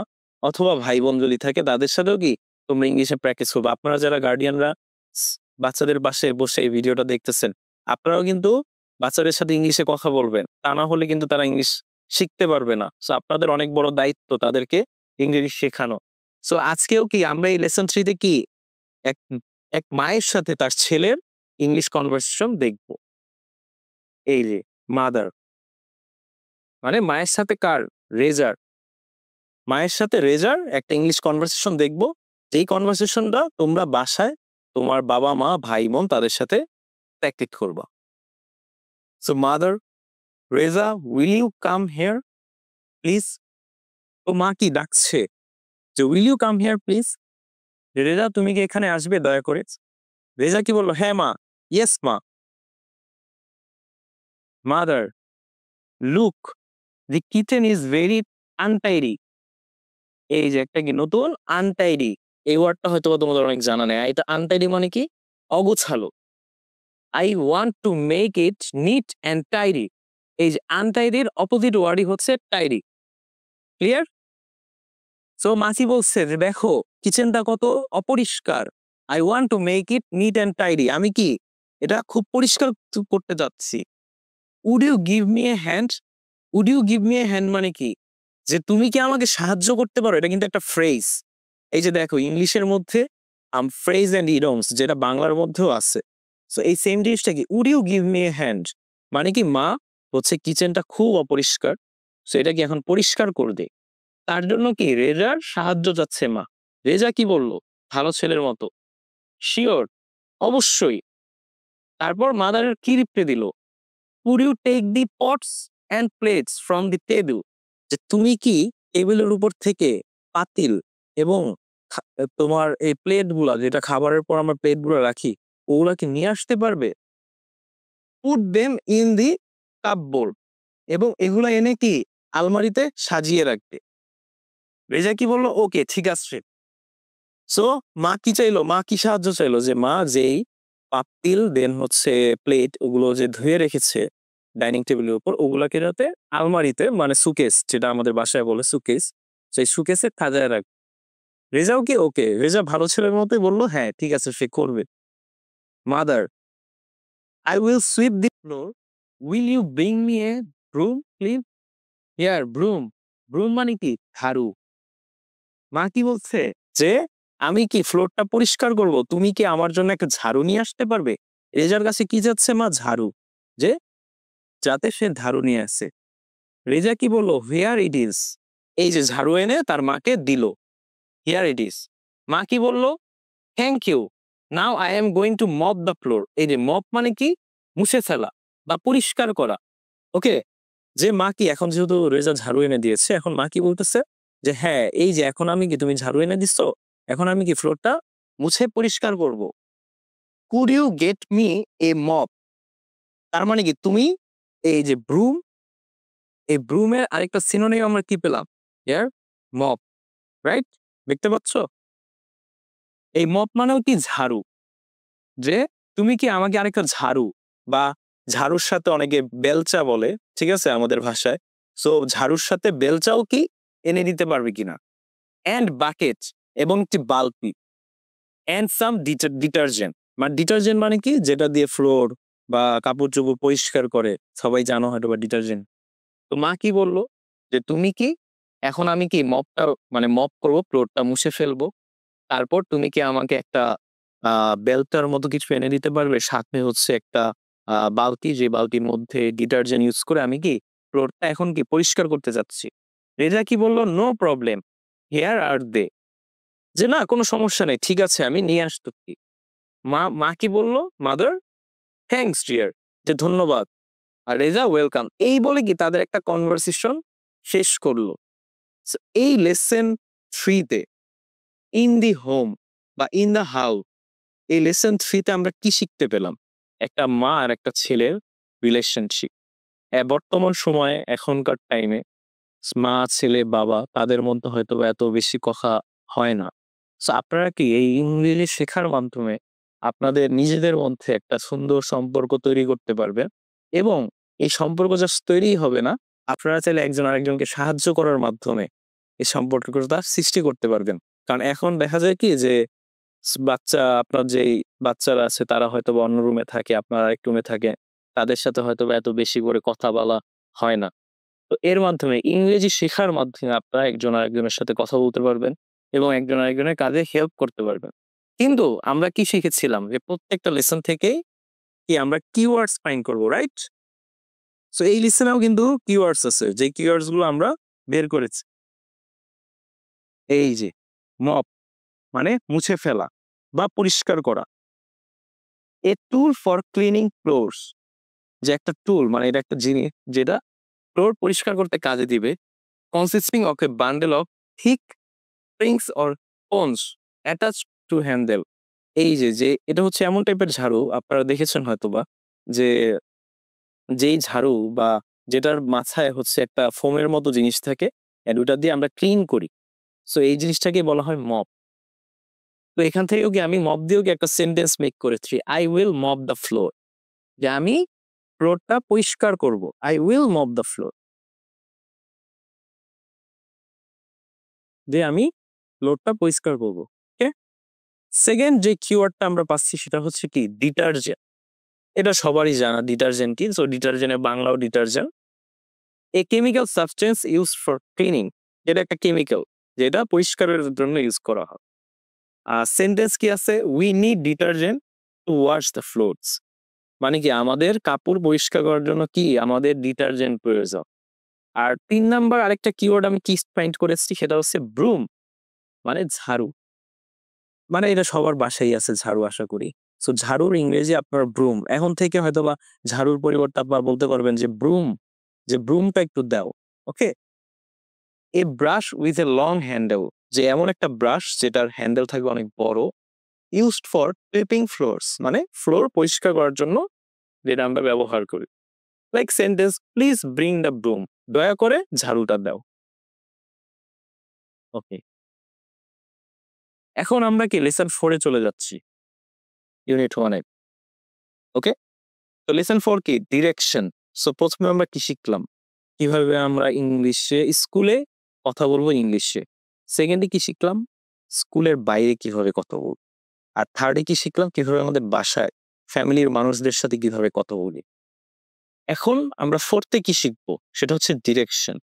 অথবা ভাই বোন যদি থাকে তাদের সাথেও কি তোমরা ইংলিশে প্র্যাকটিস করবা। আপনারা যারা গার্ডিয়ানরা বাচ্চাদের পাশে বসে এই ভিডিওটা দেখতেছেন, আপনারাও কিন্তু বাচ্চাদের সাথে ইংলিশে কথা বলবেন। তা না হলে কিন্তু তারা ইংলিশ শিখতে পারবে না। সো আপনাদের অনেক বড় দায়িত্ব তাদেরকে ইংরেজি শেখানো। সো আজকেও কি আমরা এই লেসন 3 তে কি এক এক মায়ের সাথে তার ছেলের ইংলিশ কনভারসেশন দেখব। এই যে মাদার মানে মায়ের সাথে কার? রেজার। মায়ের সাথে রেজার একটা ইংলিশ কনভারসেশন দেখব। যেই কনভারসেশনটা তোমরা বাসায় তোমার বাবা মা ভাই বোন তাদের সাথে প্র্যাকটিস করবা। So mother, Reza, will you come here please? তো মা কি ডাকছে যে will you come here please? Reza তুমি কি এখানে আসবে দয়া করে? রেজা কি বললো? হ্যাঁ মা, ইয়েস মা। Mother, look the kitchen is very untidy. এই যে একটা কি নতুন আনটাইডি, এই ওয়ার্ডটা হয়তো তোমাদের অনেক জানা নেই। এটা আনটাইডি মানে কি? অগোছালো। I want to make it neat and tidy. এই যে আনটাইডির অপোজিট ওয়ার্ডই হচ্ছে টাইডি। ক্লিয়ার? সো মাসি বলছে যে দেখো কিচেনটা কত অপরিষ্কার। I want to make it neat and tidy. আমি কি এটা খুব পরিষ্কার করতে যাচ্ছি। Would you give me a hand? Would you give me a hand মানে কি? যে তুমি কি আমাকে সাহায্য করতে পারো? এটা কিন্তু একটা ফ্রেজ। এই যে দেখো ইংলিশের মধ্যে ফ্রেজ অ্যান্ড ইডমস যেটা বাংলার মধ্যেও আছে। সো এই সেম জিনিসটা কি would you give me a hand মানে কি মা হচ্ছে কিচেনটা খুব অপরিষ্কার, সো এটা কি এখন পরিষ্কার করে দে। তার জন্য কি রেজার সাহায্য চাচ্ছে মা। রেজা কি বললো? ভালো ছেলের মতো, শিওর, অবশ্যই। তারপর মাদারের কি রিপ্লাই দিল? Would you take the pots and plates from the table? যে তুমি কি টেবিলের উপর থেকে পাতিল এবং তোমার এই প্লেট গুলা যেটা খাবারের পর আমরা প্লেট গুলো রাখি ওগুলা কি নিয়ে আসতে পারবে? Put them in the cupboard, এবং এগুলা এনে কি আলমারিতে সাজিয়ে রাখবে। রেজা কি বললো? ওকে ঠিক আছে। সো মা কি চাইলো? মা কি সাহায্য চাইলো? যে মা যেই পাতিল দেন হচ্ছে প্লেট ওগুলো যে ধুয়ে রেখেছে ডাইনিং টেবিলের উপর ওগুলাকে যাতে আলমারিতে মানে সুকেস যেটা আমাদের বাসায় বলে সুকেস, সেই সুকেসে সাজায় রাখ। রেজাও কি ওকে? রেজা ভালো ছেলের মতোই বললো হ্যাঁ ঠিক আছে সে করবে। Mother, I will sweep the floor, will you bring me a broom please? Here broom. Broom মানে কি? ঝাড়ু। মা কি বলছে? যে আমি কি ফ্লোরটা পরিষ্কার করব, তুমি কি আমার জন্য একটা ঝাড়ু নিয়ে আসতে পারবে? রেজার কাছে কি যাচ্ছে মা? ঝাড়ু। যে যাতে সে ঝাড়ু নিয়ে আসে। রেজা কি বললো? Here it is. এই যে ঝাড়ু এনে তার মাকে দিল। Here it is. মা কি বললো? Thank you, now I am going to mop the floor. এই যে মপ মানে কি? মুছে ফেলা বা পরিষ্কার করা। ওকে, যে মা কি এখন যেহেতু রেজা ঝাড়ু এনে দিয়েছে এখন মা কি বলতেছে? যে হ্যাঁ এই যে এখন আমি কি তুমি ঝাড়ু এনে দিচ্ছ, এখন আমি কি ফ্লোরটা মুছে পরিষ্কার করব। Could you get me a mop? তার মানে কি তুমি এই যে ব্রুম, এই ব্রুমের আরেকটা সিনোনিম আমরা কি পেলাম? ইয়ার মপ, রাইট? দেখতে পাচ্ছ? এই মপ মানেও কি? ঝাড়ু। যে তুমি কি আমাকে আরেকটা ঝাড়ু বা ঝাড়ুর সাথে অনেকে বেলচা বলে, ঠিক আছে আমাদের ভাষায়। সো ঝাড়ুর সাথে বেলচাও কি এনে দিতে পারবে কিনা? অ্যান্ড বাকেট, এবং একটি বালতি। And some detergent. মানে ডিটারজেন্ট মানে কি? যেটা দিয়ে ফ্লোর বা কাপড় চোপড় পরিষ্কার করে, সবাই জানো হয়তো বা ডিটারজেন্ট। তো মা কি বললো? যে তুমি কি এখন আমি কি মপটা মানে মপ করবো, ফ্লোরটা মুছে ফেলবো। তারপর তুমি কি আমাকে একটা বেলটার মতো কিছু এনে দিতে পারবে? সাথে হচ্ছে একটা বালতি, যে বালতির মধ্যে ডিটারজেন্ট ইউজ করে আমি কি ফ্লোরটা এখন কি পরিষ্কার করতে যাচ্ছি। রেজা কি বললো? নো প্রবলেম, হিয়ার আর দে। যে না কোনো সমস্যা নেই, ঠিক আছে আমি নিয়ে আসতেছি। মা কি বললো? মাদার, থ্যাংকস ডিয়ার, যে ধন্যবাদ। আর রেজা ওয়েলকাম। এই বলে কি তাদের একটা কনভারসেশন শেষ করলো। So, এই লেসন 3 তে ইন দি হোম বা ইন দ্য হাউস, এই লেসন 3 তে আমরা কি শিখতে পেলাম? একটা মা আর একটা ছেলের রিলেশনশিপ। বর্তমান সময়ে এখনকার টাইমে মা ছেলে বাবা তাদের মধ্যে হয়তো এত বেশি কথা হয় না। সো আপনারা কি এই ইংরেজি শেখার মাধ্যমে আপনাদের নিজেদের মধ্যে একটা সুন্দর সম্পর্ক তৈরি করতে পারবেন, এবং এই সম্পর্ক জাস্ট তৈরিই হবে না, আপনারা চাইলে একজন আরেকজনকে সাহায্য করার মাধ্যমে এই সম্পর্কটা সৃষ্টি করতে পারবেন। কারণ এখন দেখা যায় কি যে বাচ্চা আপনার যেই বাচ্চারা আছে তারা হয়তো বা অন্য রুমে থাকে, আপনারা এক রুমে থাকে, তাদের সাথে হয়তো বা এত বেশি করে কথা বলা হয় না। তো তো এর মাধ্যমে ইংরেজি শেখার মাধ্যমে আপনারা একজন আরেকজনের সাথে কথা বলতে পারবেন এবং একজন আরেকজনের কাজে হেল্প করতে পারবেন। কিন্তু আমরা কি শিখেছিলাম যে প্রত্যেকটা লেসন থেকেই কি আমরা কিওয়ার্ডস ফাইন্ড করবো, রাইট? সো এই লিসনেও কিন্তু কিওয়ার্ডস আছে, যে কিওয়ার্ডস গুলো আমরা বের করেছি। এই যে মপ মানে মুছে ফেলা বা পরিষ্কার করা, এ টুল ফর ক্লিনিং ফ্লোরস, যে একটা টুল মানে এটা একটা জিনিস যেটা ফ্লোর পরিষ্কার করতে কাজে দিবে, consisting of A bundle of thick springs or sponge attach to handle. এই যে যে এটা হচ্ছে এমন টাইপের ঝাড়ু, আপনারা দেখেছেন হয়তোবা, যে যেই ঝাড়ু বা যেটার মাথায় হচ্ছে একটা ফোমের মতো জিনিস থাকে, and ওটা দিয়ে আমরা ক্লিন করি। সো এই জিনিসটাকে বলা হয় মপ। তো এখান থেকেও কি আমি মপ দিয়েও কি একটা সেন্টেন্স মেক করেছি, I will mop the floor, যে আমি ফ্লোরটা পরিষ্কার করব, I will mop the floor, যে আমি ফ্লোরটা পরিষ্কার করব। ওকে, সেকেন্ড যে কিওয়ার্ডটা আমরা পাচ্ছি সেটা হচ্ছে কি ডিটারজেন্ট। এটা সবারই জানা ডিটারজেন্ট কি। সো ডিটারজেন্টের বাংলাও detergent, a chemical substance use for cleaning. এটা একটা কেমিক্যাল যেটা পরিষ্কারের জন্য ইউজ করা হয়। আর সেন্টেন্স কি আছে, we need detergent two wash the floors, মানে কি আমাদের কাপড় পরিষ্কার করার জন্য কি আমাদের ডিটারজেন্ট প্রয়োজন। আর 3 নাম্বার আরেকটা কিওয়ার্ড আমি কি ফাইন্ড করেছি সেটা হচ্ছে ব্রুম, মানে ঝাড়ু। মানে এটা সবার বাসায় আছে ঝাড়ু আশা করি। সো ঝাড়ুর ইংরেজি আপনার ব্রুম। এখন থেকে হয়তোবা ঝাড়ুর পরিবর্তে আপনারা বলতে পারবেন যে ব্রুম, যে ব্রুমটা একটু দাও। Okay, a brush with a long handle, যে এমন একটা ব্রাশ যেটার হ্যান্ডেল থাকবে অনেক বড়, ইউজড ফর সুইপিং ফ্লোরস, মানে ফ্লোর পরিষ্কার করার জন্য যেটা আমরা ব্যবহার করি। Like sentence, please bring the broom, দয়া করে ঝাড়ুটা দাও। ওকে, এখন আমরা কি লেসন 4 এ চলে যাচ্ছি, ইউনিট 1 এ। ওকে, তো লেসন 4 কি ডিরেকশন। সো প্রথমে আমরা কি শিখলাম, কিভাবে আমরা ইংলিশে স্কুলে কথা বলবো ইংলিশে। সেকেন্ডে কি শিখলাম, স্কুলের বাইরে কিভাবে কথা বলবো। আর থার্ডে কি শিখলাম, কিভাবে আমাদের বাসায় ফ্যামিলির মানুষদের সাথে কিভাবে কথা বলি। এখন আমরা ফোর্থে কি শিখবো সেটা হচ্ছে ডিরেকশন,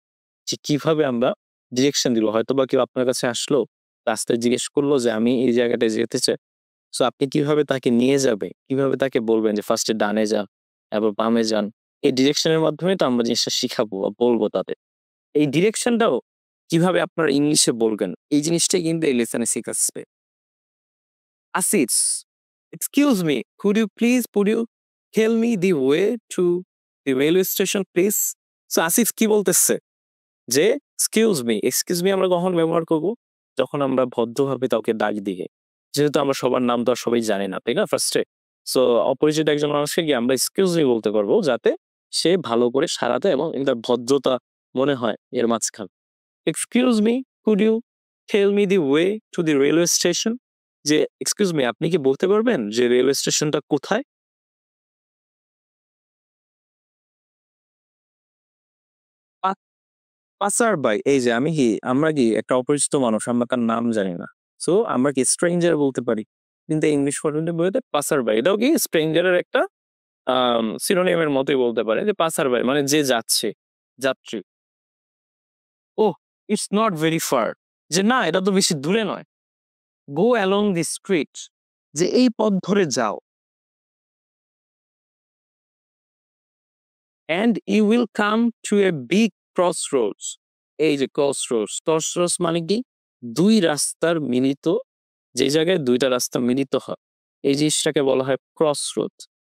যে কিভাবে আমরা ডিরেকশন দিব। হয়তো বা কেউ আপনার কাছে আসলো, রাস্তায় জিজ্ঞেস করলো যে আমি এই জায়গাটায় যেতে চাই, সো আপনি কিভাবে তাকে নিয়ে যাবে, কিভাবে তাকে বলবেন যে ফার্স্টে ডানে যান, তারপর বামে যান। এই ডিরেকশনের মাধ্যমে তো আমরা জিনিসটা শিখাবো বা বলবো তাদের। এই ডিরেকশনটাও কিভাবে আপনারা ইংলিশে বলবেন, এই জিনিসটাই কিন্তু এই লেসনে শিখাচ্ছে। Asif, excuse me, could you please could you tell me the way to the railway station please. So Asif কি বলতেছে, যে এক্সকিউজ মি আমরা কখন ব্যবহার করব, যখন আমরা ভদ্রভাবে কাউকে ডাক দিয়ে, যেহেতু আমরা সবার নাম তো আর সবাই জানি না, তাই না ফার্স্টে। সো অপরিচিত একজন মানুষকে গিয়ে আমরা এক্সকিউজ মি বলতে পারবো, যাতে সে ভালো করে সারাতে এবং তার ভদ্রতা মনে হয় এর মাঝখানে। Excuse me, could you tell me the way to the railway station, যে এক্সকিউজ মি আপনি কি বলতে পারবেন যে রেলওয়ে স্টেশনটা কোথায়। পাসার বাই, এই যে আমি কি আমরা কি একটা অপরিচিত মানুষ, আমরা তার নাম জানি না, সো আমরা কি স্ট্রেঞ্জার বলতে পারি। কিন্তু ইংলিশ ফরেনের বইতে পাসার বাই এটাও কি স্ট্রেঞ্জারের একটা সিনোনিমের মতোই বলতে পারে, যে পাসার বাই মানে যে যাচ্ছে, যাত্রী। ওহ, ইটস নট ভেরি ফার, যে না এটা তো বেশি দূরে নয়। গো অ্যালং দি স্ট্রিট, যে এই পথ ধরে যাও। And you will come to a big cross roads, এই যে ক্রস রোডস মানে কি দুই রাস্তার মিলিত, যে জায়গায় দুইটা রাস্তা মিলিত হয়, এই জিনিসটাকে বলা হয় ক্রস রোড।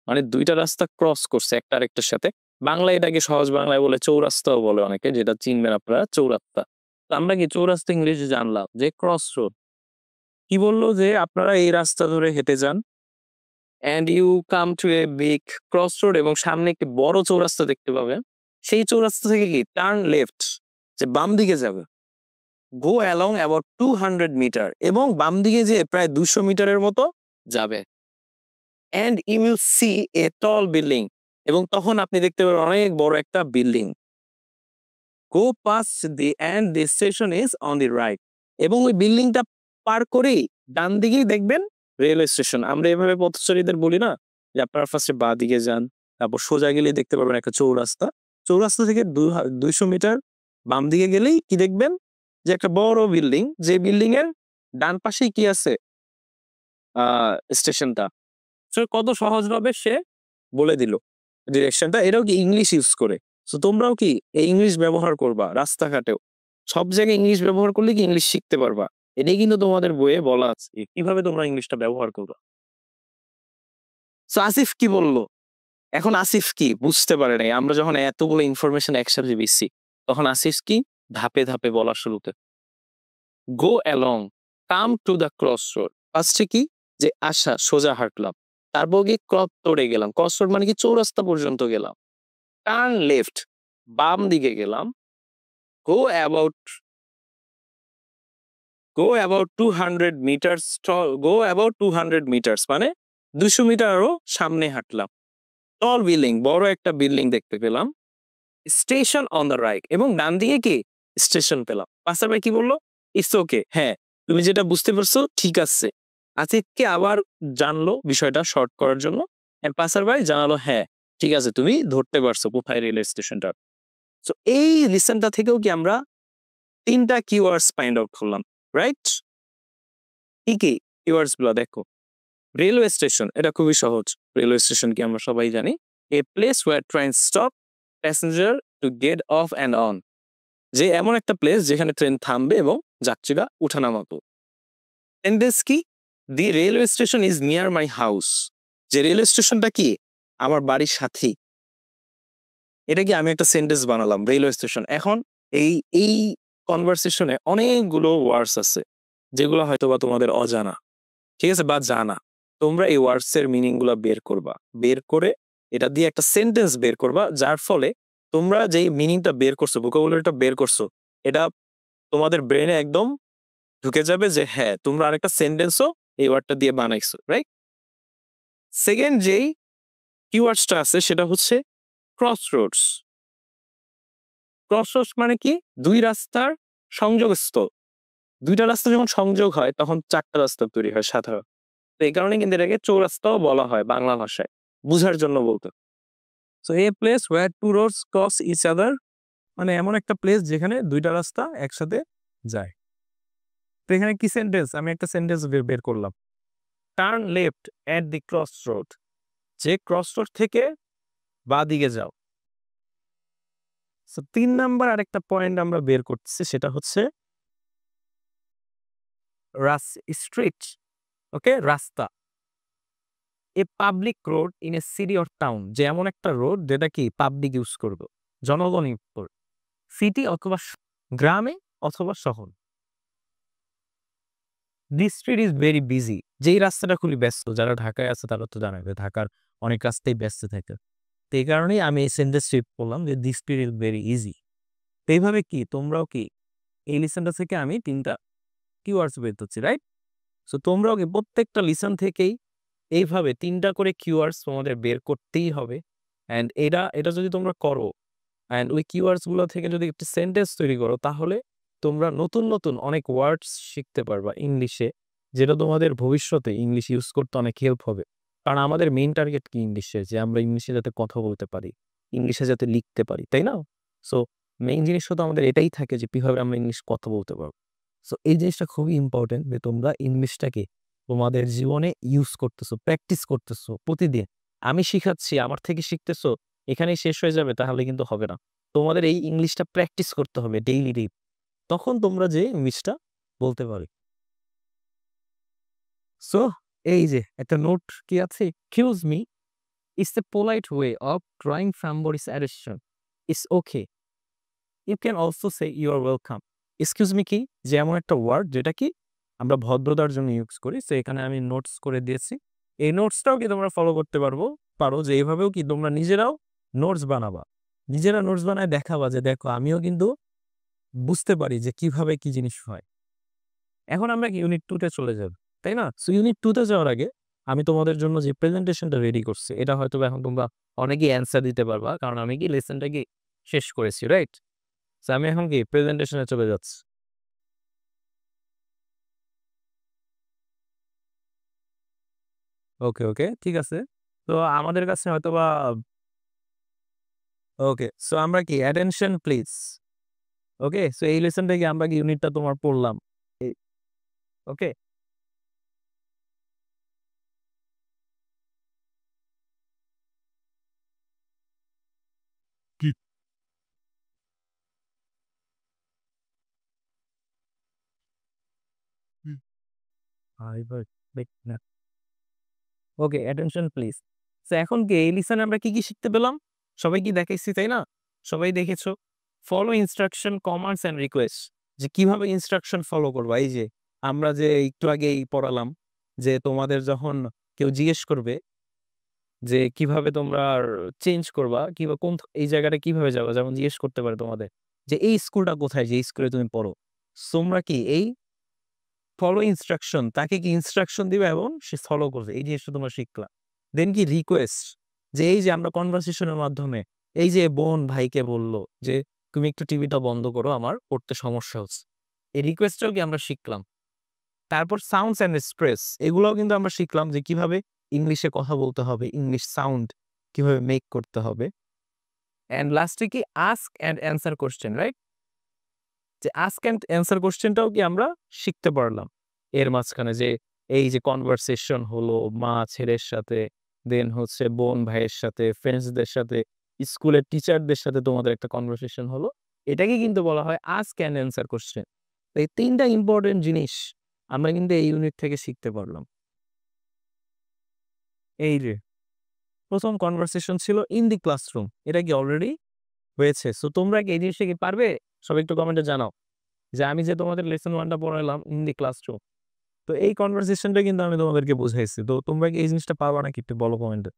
মানে দুইটা রাস্তা ক্রস করছে একটা আরেকটার সাথে। বাংলায় এটাকে সহজ বাংলায় বলে চৌরাস্তাও বলে অনেকে, যেটা চিনবেন আপনারা, চৌরাস্তা। তো আমরা কি চৌরাস্তা ইংরেজি জানলাম, যে ক্রস রোড। কি বললো, যে আপনারা এই রাস্তা ধরে হেঁটে যান, and you come to a big cross road, এবং সামনে একটি বড় চৌরাস্তা দেখতে পাবেন। সেই চৌরাস্তা থেকে কি টার্ন লেফট, যে বাম দিকে যাবে। গো অ্যালং অ্যাবাউট 200 মিটার, এবং বাম দিকে যে প্রায় 200 মিটারের মতো যাবে। And you will see a tall building, এবং তখন আপনি দেখতে পাবেন অনেক বড় একটা building. Go pass the and the station is on the right, এবং ওই বিল্ডিংটা পার করেই ডান দিকেই দেখবেন রেলওয়ে স্টেশন। আমরা এভাবে পথচারীদের বলি না, যে আপনারা ফার্স্টে বাঁ দিকে যান, তারপর সোজা গেলে দেখতে পাবেন একটা চৌরাস্তা, চৌরাস্তা থেকে 200 মিটার বাম দিকে গেলেই কি দেখবেন যে একটা বড় বিল্ডিং, যে বিল্ডিং এর ডান পাশেই কি আছে স্টেশনটা। সো কত সহজভাবে সে বলে দিল ডিরেকশনটা। এটাও কি ইংলিশ ইউজ করে। সো তোমরাও কি এই ইংলিশ ব্যবহার করবা রাস্তাঘাটেও, সব জায়গায় ইংলিশ ব্যবহার করলে কি ইংলিশ শিখতে পারবা। এটাই কিন্তু তোমাদের বইয়ে বলা আছে কিভাবে তোমরা ইংলিশটা ব্যবহার করবা। সো আসিফ কি বললো, এখন আসিফ কি বুঝতে পারে নাই, আমরা যখন এতগুলো ইনফরমেশন একসাথে দিচ্ছি তখন আসিফ কি ধাপে ধাপে বলা শুরুতে, go along, come to the cross road. ফার্স্টে কি যে আশা সোজা হাঁটলাম, তারপর কি ক্রস রোডে গেলাম, ক্রস রোড মানে কি চৌরাস্তা পর্যন্ত গেলাম, টার্ন লেফট বাম দিকে গেলাম, go about go about 200 metres, go about 200 metres মানে 200 মিটার আরো সামনে হাঁটলাম, টল বিল্ডিং বড় একটা বিল্ডিং দেখতে পেলাম, স্টেশন অন দ্য রাইট এবং ডান দিকে কি স্টেশন পেলাম। পাসার ভাই কি বললো, ইটস ওকে, হ্যাঁ তুমি যেটা বুঝতে পারছো ঠিক আছে। আসিফকে আবার জানলো বিষয়টা শর্ট করার জন্য, পাসার ভাই জানালো হ্যাঁ ঠিক আছে তুমি ধরতে পারছো কোথায় রেল স্টেশনটা। তো এই লিসনটা থেকেও কি আমরা 3টা কিওয়ার্ডস ফাইন্ড আউট করলাম, রাইট? কি কি কিওয়ার্ডস গুলো দেখো। রেলওয়ে স্টেশন, এটা খুবই সহজ। রেলওয়ে স্টেশন কি আমরা সবাই জানি, a place where train stop passenger to get off and on, যে এমন একটা প্লেস যেখানে ট্রেন থামবে এবং যাত্রীরা উঠানামা করবে। সেন্টেন্স কি, the railway station is near my house, যে রেলওয়ে স্টেশনটা কি আমার বাড়ির সাথেই। এটা কি আমি একটা সেন্টেন্স বানালাম রেলওয়ে স্টেশন। এখন এই এই কনভারসেশনে অনেকগুলো ওয়ার্ডস আছে যেগুলো হয়তো বা তোমাদের অজানা, ঠিক আছে, বা জানা। তোমরা এই ওয়ার্ডস এর মিনিং গুলা বের করবা, বের করে এটা দিয়ে একটা সেন্টেন্স বের করবা, যার ফলে তোমরা যেই মিনিংটা বের করছো, ভোকাবুলারিটা বের করছো, এটা তোমাদের ব্রেনে একদম ঢুকে যাবে যে হ্যাঁ তোমরা আরেকটা সেন্টেন্সও এই ওয়ার্ডটা দিয়ে বানাইছো, রাইট? সেকেন্ড যেই কিওয়ার্ডসটা আছে সেটা হচ্ছে ক্রস রোডস। ক্রস রোডস মানে কি, দুই রাস্তার সংযোগস্থল। দুইটা রাস্তা যখন সংযোগ হয় তখন 4টা রাস্তা তৈরি হয় সাধারণত। তো এই কারণে কিন্তু এটাকে চৌরাস্তাও বলা হয় বাংলা ভাষায়, বুঝার জন্য বলতে। So a place where two roads cross each other, মানে এমন একটা প্লেস যেখানে দুইটা রাস্তা একসাথে যায়। তো এখানে কি সেন্টেন্স, আমি একটা সেন্টেন্স বের করলাম, টার্ন লেফট এট দি ক্রস রোড, যে ক্রস রোড থেকে বা দিকে যাও। সো 3 নাম্বার আরেকটা পয়েন্ট আমরা বের করতেছি, সেটা হচ্ছে স্ট্রিট, ওকে, রাস্তা। A public road in a city or town, যে এমন একটা রোড যেটা কি পাবলিক ইউজ করবে, জনগণ ইউজ করবে, সিটি অথবা গ্রামে অথবা শহর। This street is very busy, যেই রাস্তাটা খুবই ব্যস্ত, যারা ঢাকায় আছে তারা তো জানাবে ঢাকার অনেক রাস্তাই ব্যস্ত থাকে। তো এই কারণেই আমি এই সেন্টেন্সটি বললাম যে this street is very easy. তো এইভাবে কি তোমরাও কি এই লিসনটা থেকে আমি 3টা কিওয়ার্ডস বের করছি, রাইট? সো তোমরাও কি প্রত্যেকটা লিসন থেকেই এইভাবে 3টা করে কিওয়ার্ডস তোমাদের বের করতেই হবে। অ্যান্ড এটা যদি তোমরা করো অ্যান্ড ওই কিওয়ার্ডস গুলো থেকে যদি একটা সেন্টেন্স তৈরি করো, তাহলে তোমরা নতুন নতুন অনেক ওয়ার্ডস শিখতে পারবা ইংলিশে, যেটা তোমাদের ভবিষ্যতে ইংলিশ ইউজ করতে অনেক হেল্প হবে। কারণ আমাদের মেইন টার্গেট কি ইংলিশে, যে আমরা ইংলিশে যাতে কথা বলতে পারি, ইংলিশে যাতে লিখতে পারি, তাই না? সো মেইন জিনিসটা তো আমাদের এটাই থাকে যে কিভাবে আমরা ইংলিশ কথা বলতে পারবো। সো এই জিনিসটা খুবই ইম্পর্টেন্ট যে তোমরা ইংলিশটাকে তোমাদের জীবনে ইউজ করতেছো, প্র্যাকটিস করতেছো প্রতিদিন। আমি শিখাচ্ছি, আমার থেকে শিখতেছো, এখানেই শেষ হয়ে যাবে তাহলে কিন্তু হবে না। তোমাদের এই ইংলিশটা প্র্যাকটিস করতে হবে ডেইলি, তখন তোমরা যে ইংলিশটা বলতে পারো। সো এই যে একটা নোট কি আছে, excuse me it's a polite way of drawing somebody's attention, it's okay, you can also say you are welcome. Excuse me কি, যে এমন একটা ওয়ার্ড যেটা কি আমরা ভদ্রতার জন্য ইউজ করি। সো এখানে আমি নোটস করে দিয়েছি, এই নোটসটাও কি তোমরা ফলো করতে পারো যে এইভাবেও কি তোমরা নিজেরাও নোটস বানাবা, নিজেরা নোটস বানায় দেখাবা যে দেখো আমিও কিন্তু বুঝতে পারি যে কিভাবে কি জিনিস হয়। এখন আমরা কি ইউনিট 2 তে চলে যাব, তাই না? সো ইউনিট 2 তে যাওয়ার আগে আমি তোমাদের জন্য যে প্রেজেন্টেশনটা রেডি করছি, এটা হয়তো এখন তোমরা অনেকেই অ্যান্সার দিতে পারবা, কারণ আমি কি লেসনটা কি শেষ করেছি, রাইট? সো আমি এখন কি প্রেজেন্টেশনে চলে যাচ্ছি। ওকে ওকে ঠিক আছে। তো আমাদের কাছে হয়তোবা ওকে, সো আমরা কি অ্যাটেনশন প্লিজ। ওকে, সো এই লেসনটা কি আমরা কি ইউনিটটা তোমার পড়লাম। ওকে, কি ভাই ভাই দেখ না। ওকে, অ্যাটেনশন প্লিজ। সো এখন কি এই লিসনে আমরা কি কি শিখতে পেলাম? সবাই কি দেখাইছি, তাই না? সবাই দেখেছো? Follow instruction, commands and request, যে কিভাবে ইনস্ট্রাকশন ফলো করবা। এই যে আমরা যে একটু আগেই পড়ালাম যে তোমাদের যখন কেউ জিজ্ঞেস করবে যে কিভাবে তোমরা চেঞ্জ করবা, কিংবা কোন এই জায়গাটা কিভাবে যাবা, যেমন জিজ্ঞেস করতে পারে তোমাদের যে এই স্কুলটা কোথায়, যে স্কুলে তুমি পড়ো, তোমরা কি এই ফলো ইনস্ট্রাকশন, তাকে কি ইনস্ট্রাকশন দিবে এবং সে ফলো করবে, এই জিনিসটা তোমরা শিখলা। দেন কি রিকোয়েস্ট, যে এই যে আমরা কনভারসেশনের মাধ্যমে এই যে বোন ভাইকে বলল যে তুমি একটু টিভিটা বন্ধ করো, আমার পড়তে সমস্যা হচ্ছে, এই রিকোয়েস্টটাও কি আমরা শিখলাম। তারপর সাউন্ডস অ্যান্ড স্ট্রেস, এগুলোও কিন্তু আমরা শিখলাম যে কিভাবে ইংলিশে কথা বলতে হবে, ইংলিশ সাউন্ড কিভাবে মেক করতে হবে। অ্যান্ড লাস্টে কি ask and answer question, right? যে আস্ক অ্যান্ড অ্যান্সার কোশ্চেনটাও কি আমরা শিখতে পারলাম এর মাঝখানে, যে এই যে কনভারসেশন হলো মা ছেলের সাথে, দেন হচ্ছে বোন ভাইয়ের সাথে, ফ্রেন্ডসদের সাথে, স্কুলের টিচারদের সাথে তোমাদের একটা কনভারসেশন হলো, এটাকে কিন্তু বলা হয় আস্ক অ্যান্ড অ্যান্সার কোশ্চেন। এই তিনটা ইম্পর্টেন্ট জিনিস আমরা কিন্তু এই ইউনিট থেকে শিখতে পারলাম। এই যে প্রথম কনভারসেশন ছিল ইন দি ক্লাসরুম, এটা কি অলরেডি হয়েছে। সো তোমরা কি এই জিনিসটা কি পারবে? সবাই একটু কমেন্টে জানাও যে আমি যে তোমাদের লেসন 1টা পড়াইলাম ইন দি ক্লাসরুম, তো এই কনভারসেশনটা কিন্তু আমি তোমাদেরকে বুঝাইছি। তো তোমরা কি এই জিনিসটা পারবা নাকি একটু বলো কমেন্টে।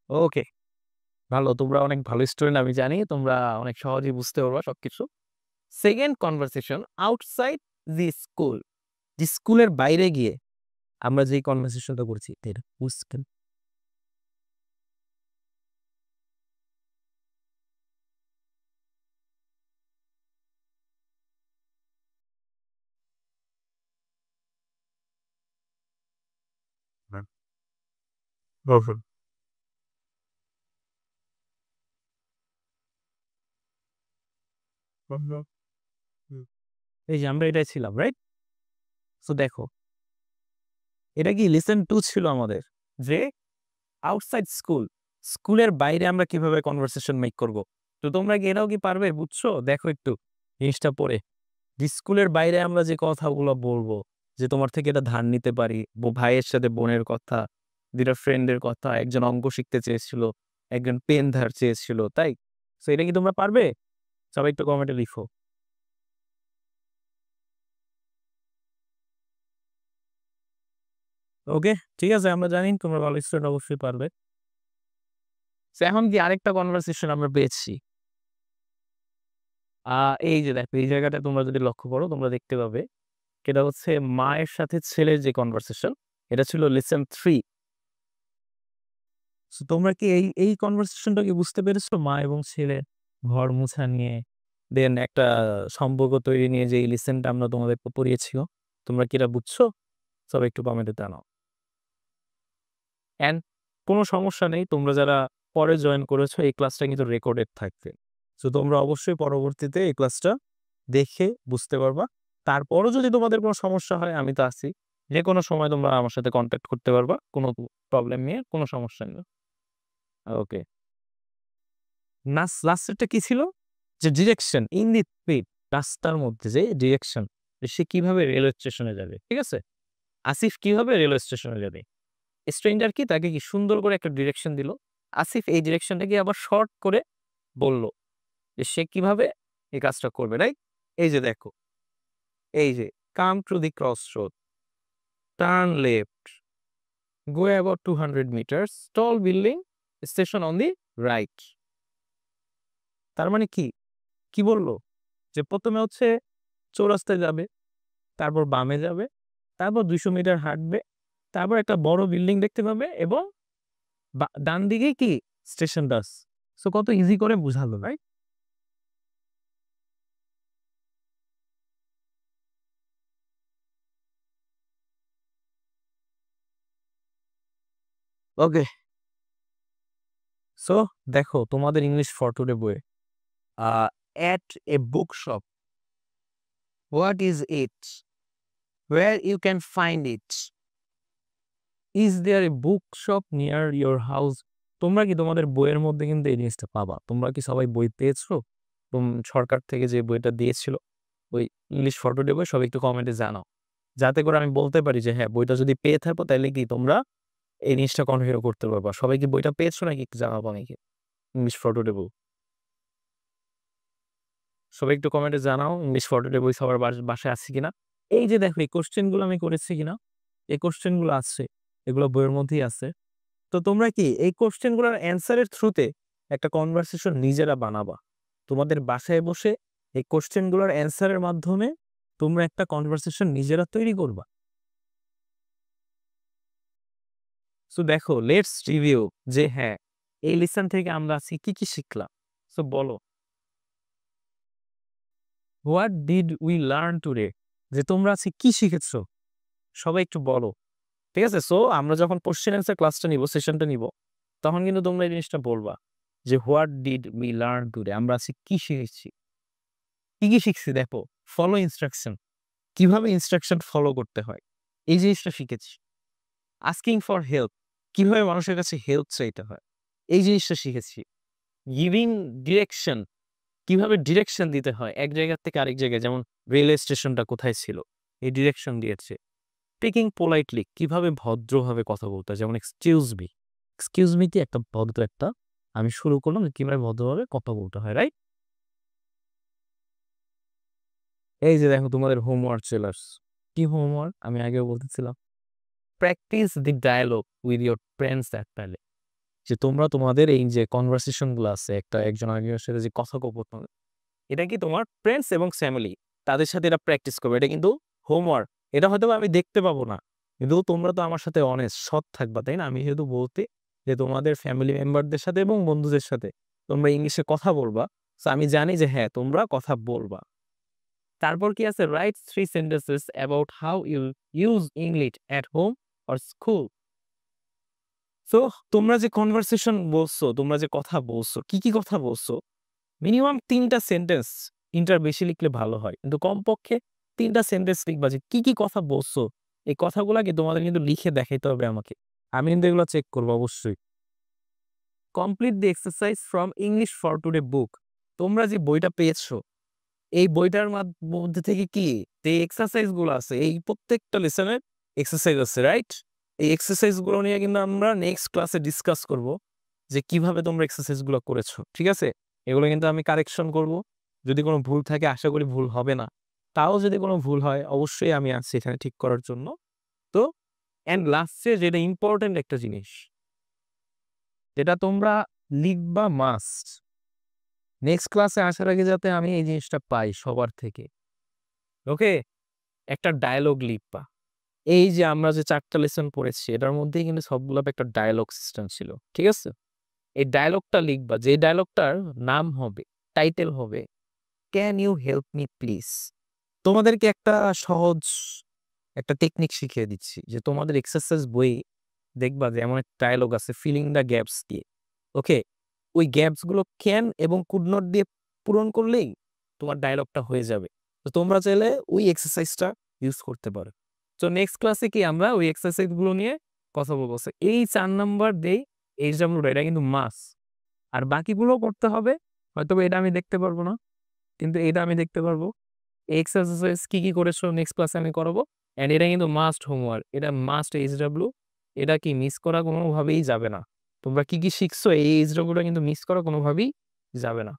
ওকে, ভালো, তোমরা অনেক ভালো স্টুডেন্ট, আমি জানি তোমরা অনেক সহজেই বুঝতে পারবা সবকিছু। Second conversation outside the school, যে স্কুলের বাইরে গিয়ে আমরা যে কনভারসেশনটা করছি এটা বুঝছেন। হ্যাঁ, অবশ্যই। এই যে আমরা এটাই ছিলাম, রাইট? সো দেখো, এটা কি লিসেন 2 ছিল আমাদের, যে আউটসাইড স্কুল, স্কুলের বাইরে আমরা কিভাবে কনভারসেশন মেক করব। তো তোমরা কি এটাও কি পারবে? বুঝছো? দেখো একটু জিনিসটা পড়ে, যে স্কুলের বাইরে আমরা যে কথাগুলো বলবো, যে তোমার থেকে এটা ধার নিতে পারি, ভাইয়ের সাথে বোনের কথা, দুটা ফ্রেন্ডের কথা, একজন অঙ্ক শিখতে চেয়েছিল, একজন পেন ধার চেয়েছিল, তাই? তো এটা কি তোমরা পারবে? সবাই একটু কমেন্টে লিখো। ওকে, ঠিক আছে, আমরা জানি তোমরা ভালো স্টুডেন্ট, অবশ্যই পারবে। তো এখন কি আরেকটা কনভারসেশন আমরা পেয়েছি। আ এই যে দেখো, এই জায়গাটা তোমরা যদি লক্ষ্য করো তোমরা দেখতে পাবে এটা হচ্ছে মায়ের সাথে ছেলের যে কনভারসেশন, এটা ছিল লেসন 3। সো তোমরা কি এই কনভারসেশনটা কি বুঝতে পেরেছো? মা এবং ছেলের ঘর মোছা নিয়ে, দেন একটা সম্পর্ক তৈরি নিয়ে যে এই লিসেনটা আমরা তোমাদেরকে পড়িয়েছি, তোমরা কি এটা বুঝছো? সবাই একটু কমেন্টে জানাও। অ্যান্ড কোনো সমস্যা নেই, তোমরা যারা পরে জয়েন করেছো এই ক্লাসটা কিন্তু রেকর্ডেড থাকবে। সো তোমরা অবশ্যই পরবর্তীতে এই ক্লাসটা দেখে বুঝতে পারবা। তারপরও যদি তোমাদের কোনো সমস্যা হয় আমি তো আছি। যেকোনো সময় তোমরা আমার সাথে কনট্যাক্ট করতে পারবা। কোনো প্রবলেম নিয়ে কোনো সমস্যা নেই। ওকে। লাস্টেরটা কি ছিল? যে ডিরেকশন ইন দি স্ট্রিট, রাস্তার মধ্যে যে ডিরেকশন, সে কিভাবে রেলওয়ে স্টেশনে যাবে। ঠিক আছে? আসিফ কিভাবে রেলওয়ে স্টেশনে যাবে। স্ট্রেঞ্জার কি তাকে কি সুন্দর করে একটা ডিরেকশন দিল। আসিফ এই ডিরেকশনটাকে আবার শর্ট করে বলল যে সে কিভাবে এই কাজটা করবে, রাইট? এই যে দেখো, এই যে come to the cross road, turn left, go about 200 meters, tall building, station on the right. তার মানে কি? কি বলল? যে ১ম এ হচ্ছে চৌরাস্তায় যাবে, তারপর বামে যাবে, তারপর ২০০ মিটার হাঁটবে, তারপর একটা বড় বিল্ডিং দেখতে পাবে এবং ডান দিকেই কি? স্টেশনটা আছে। সো কত ইজি করে বুঝালো, রাইট? ওকে, সো দেখো তোমাদের ইংলিশ ফর টুডে বইয়ে at a bookshop, what is it, where you can find it, is there a bookshop near your house? তোমরা কি তোমাদের বইয়ের মধ্যে কিন্তু এই জিনিসটা পাবা। তোমরা কি সবাই বই পেয়েছো? সরকার থেকে যে বইটা দিয়েছিল ওই ইংলিশ ফর টুডে বই, সবাই একটু কমেন্টে জানাও, যাতে করে আমি বলতে পারি যে হ্যাঁ বইটা যদি পেয়ে থাকো তাহলে কি তোমরা এই জিনিসটা কন্টিনিউ করতে পারবা। সবাই কি বইটা পেয়েছো নাকি একটু জানাবো আমাকে, ইংলিশ ফর টুডে বই। সবাই একটু কমেন্টে জানাও ইংলিশ ফর টুডে বই সবার বাসায় আছে কিনা। এই যে দেখো এই কোশ্চেনগুলো আমি করেছি কিনা, এই কোশ্চেনগুলো আছে, এগুলো বইয়ের মধ্যেই আছে। তো তোমরা কি এই কোশ্চেনগুলোর অ্যান্সারের থ্রুতে একটা কনভারসেশন নিজেরা বানাবা। তোমাদের বাসায় বসে এই কোশ্চেনগুলোর অ্যান্সারের মাধ্যমে তোমরা একটা কনভারসেশন নিজেরা তৈরি করবা। সো দেখো লেটস রিভিউ যে হ্যাঁ এই লিসন থেকে আমরা আজকে কি কি শিখলাম। সো বলো, what did we learn today, যে তোমরা আজকে কি শিখেছো সবাই একটু বলো। ঠিক আছে, সো আমরা যখন কোশ্চেন অ্যান্সার ক্লাসটা নিব, সেশনটা নিব, তখন কিন্তু তোমরা এই জিনিসটা বলবা যে what did we learn today, আমরা আজকে কি শিখেছি। কি কি শিখছি দেখো, ফলো ইনস্ট্রাকশন, কিভাবে ইনস্ট্রাকশন ফলো করতে হয় এই জিনিসটা শিখেছি। আস্কিং ফর হেল্প, কিভাবে মানুষের কাছে হেল্প চাইতে হয় এই জিনিসটা শিখেছি। গিভিং ডিরেকশন, কিভাবে ডিরেকশন দিতে হয় এক জায়গা থেকে আরেক জায়গায়, যেমন রেলওয়ে স্টেশনটা কোথায় ছিল এই ডিরেকশন দিয়েছে। স্পিকিং পোলাইটলি, কিভাবে ভদ্রভাবে কথা বলতে হয়, যেমন এক্সকিউজ মি, এক্সকিউজ মি কি একটা ভদ্র একটা, আমি শুরু করলাম কিভাবে ভদ্রভাবে কথা বলতে হয়, রাইট। এই যে দেখো তোমাদের হোমওয়ার্ক চলে আসছে। কি হোমওয়ার্ক আমি আগেও বলতেছিলাম, practice the dialogue with your friends that টাইলে, যে তোমরা তোমাদের এই যে কনভারসেশন গুলো আছে একটা একজন আরেকজনের সাথে যে কথোপকথন, এটা কি তোমার ফ্রেন্ডস এবং ফ্যামিলি তাদের সাথে এটা প্র্যাকটিস করবে। এটা কিন্তু হোমওয়ার্ক, এটা হয়তো আমি দেখতে পাবো না, কিন্তু তোমরা তো আমার সাথে অনেস্ট সৎ থাকবা, তাই না। আমি যেহেতু বলতে যে তোমাদের ফ্যামিলি মেম্বারদের সাথে এবং বন্ধুদের সাথে তোমরা ইংলিশে কথা বলবা, তো আমি জানি যে হ্যাঁ তোমরা কথা বলবা। তারপর কি আছে, write 3 sentences about how you use English at home or school. So তোমরা যে কনভারসেশন বলছো, তোমরা যে কথা বলছো, কি কি কথা বলছো, মিনিমাম 3টা সেন্টেন্স, 3টার বেশি লিখলে ভালো হয়, কিন্তু কমপক্ষে 3টা সেন্টেন্স লিখবা যে কি কি কথা বলছো। এই কথাগুলাকে তোমাদের কিন্তু লিখে দেখাইতে হবে আমাকে, আমি কিন্তু এগুলো চেক করবো অবশ্যই। Complete the exercise from English for today book, তোমরা যে বইটা পেয়েছো এই বইটার মধ্যে থেকে কি যে এক্সারসাইজ গুলো আছে, এই প্রত্যেকটা লেসনের এক্সারসাইজ আছে, রাইট। এই এক্সারসাইজ গুলো নিয়ে কিন্তু আমরা নেক্সট ক্লাসে ডিসকাস করব যে কিভাবে তোমরা এক্সারসাইজ গুলো করেছো। ঠিক আছে, এগুলো কিন্তু আমি কারেকশন করব, যদি কোনো ভুল থাকে আশা করি ভুল হবে না, তাও যদি কোনো ভুল হয় অবশ্যই আমি আছি এখানে ঠিক করার জন্য। তো এন্ড লাস্টে যেটা ইম্পর্টেন্ট একটা জিনিস, যেটা তোমরা লিখবা মাস্ট, নেক্সট ক্লাসে আসার আগে যাতে আমি এই জিনিসটা পাই সবার থেকে। ওকে, একটা ডায়লগ লিখবা। এই যে আমরা যে 4টা লেসন পড়েছি এটার মধ্যেই কিন্তু সবগুলো একটা ডায়লগ সিস্টেম ছিল, ঠিক আছে। এই ডায়লগটা লিখবা, যে ডায়লগটার নাম হবে, টাইটেল হবে can you help me please. তোমাদেরকে একটা সহজ একটা টেকনিক শিখিয়ে দিচ্ছি, যে তোমাদের এক্সারসাইজ বই দেখবা যে এমন একটা ডায়লগ আছে ফিলিং দ্য গ্যাপস দিয়ে। ওকে, ওই গ্যাপস গুলো ক্যান এবং কুড নট দিয়ে পূরণ করলেই তোমার ডায়লগটা হয়ে যাবে। তো তোমরা চাইলে ওই এক্সারসাইজটা ইউজ করতে পারো। তো নেক্সট ক্লাসে কি আমরা ওই এক্সারসাইজ গুলো নিয়ে কথা বলবো। So, এই 4 নাম্বার দেই এইচডব্লিউ, এটা কিন্তু মাস, আর বাকিগুলো করতে হবে। হয়তো এটা আমি দেখতে পারবো না, কিন্তু এটা আমি দেখতে পারবো। এক্সারসাইজ কি কি করেছো নেক্সট ক্লাসে আমি করাবো। এন্ড এটা কিন্তু মাস্ট হোমওয়ার্ক, এটা মাস্ট এইচডব্লিউ, এটা কি মিস করা কোনোভাবেই যাবে না। তোমরা কি কি শিখছো এই এইচডব্লিউটা কিন্তু মিস করা কোনোভাবেই যাবে না।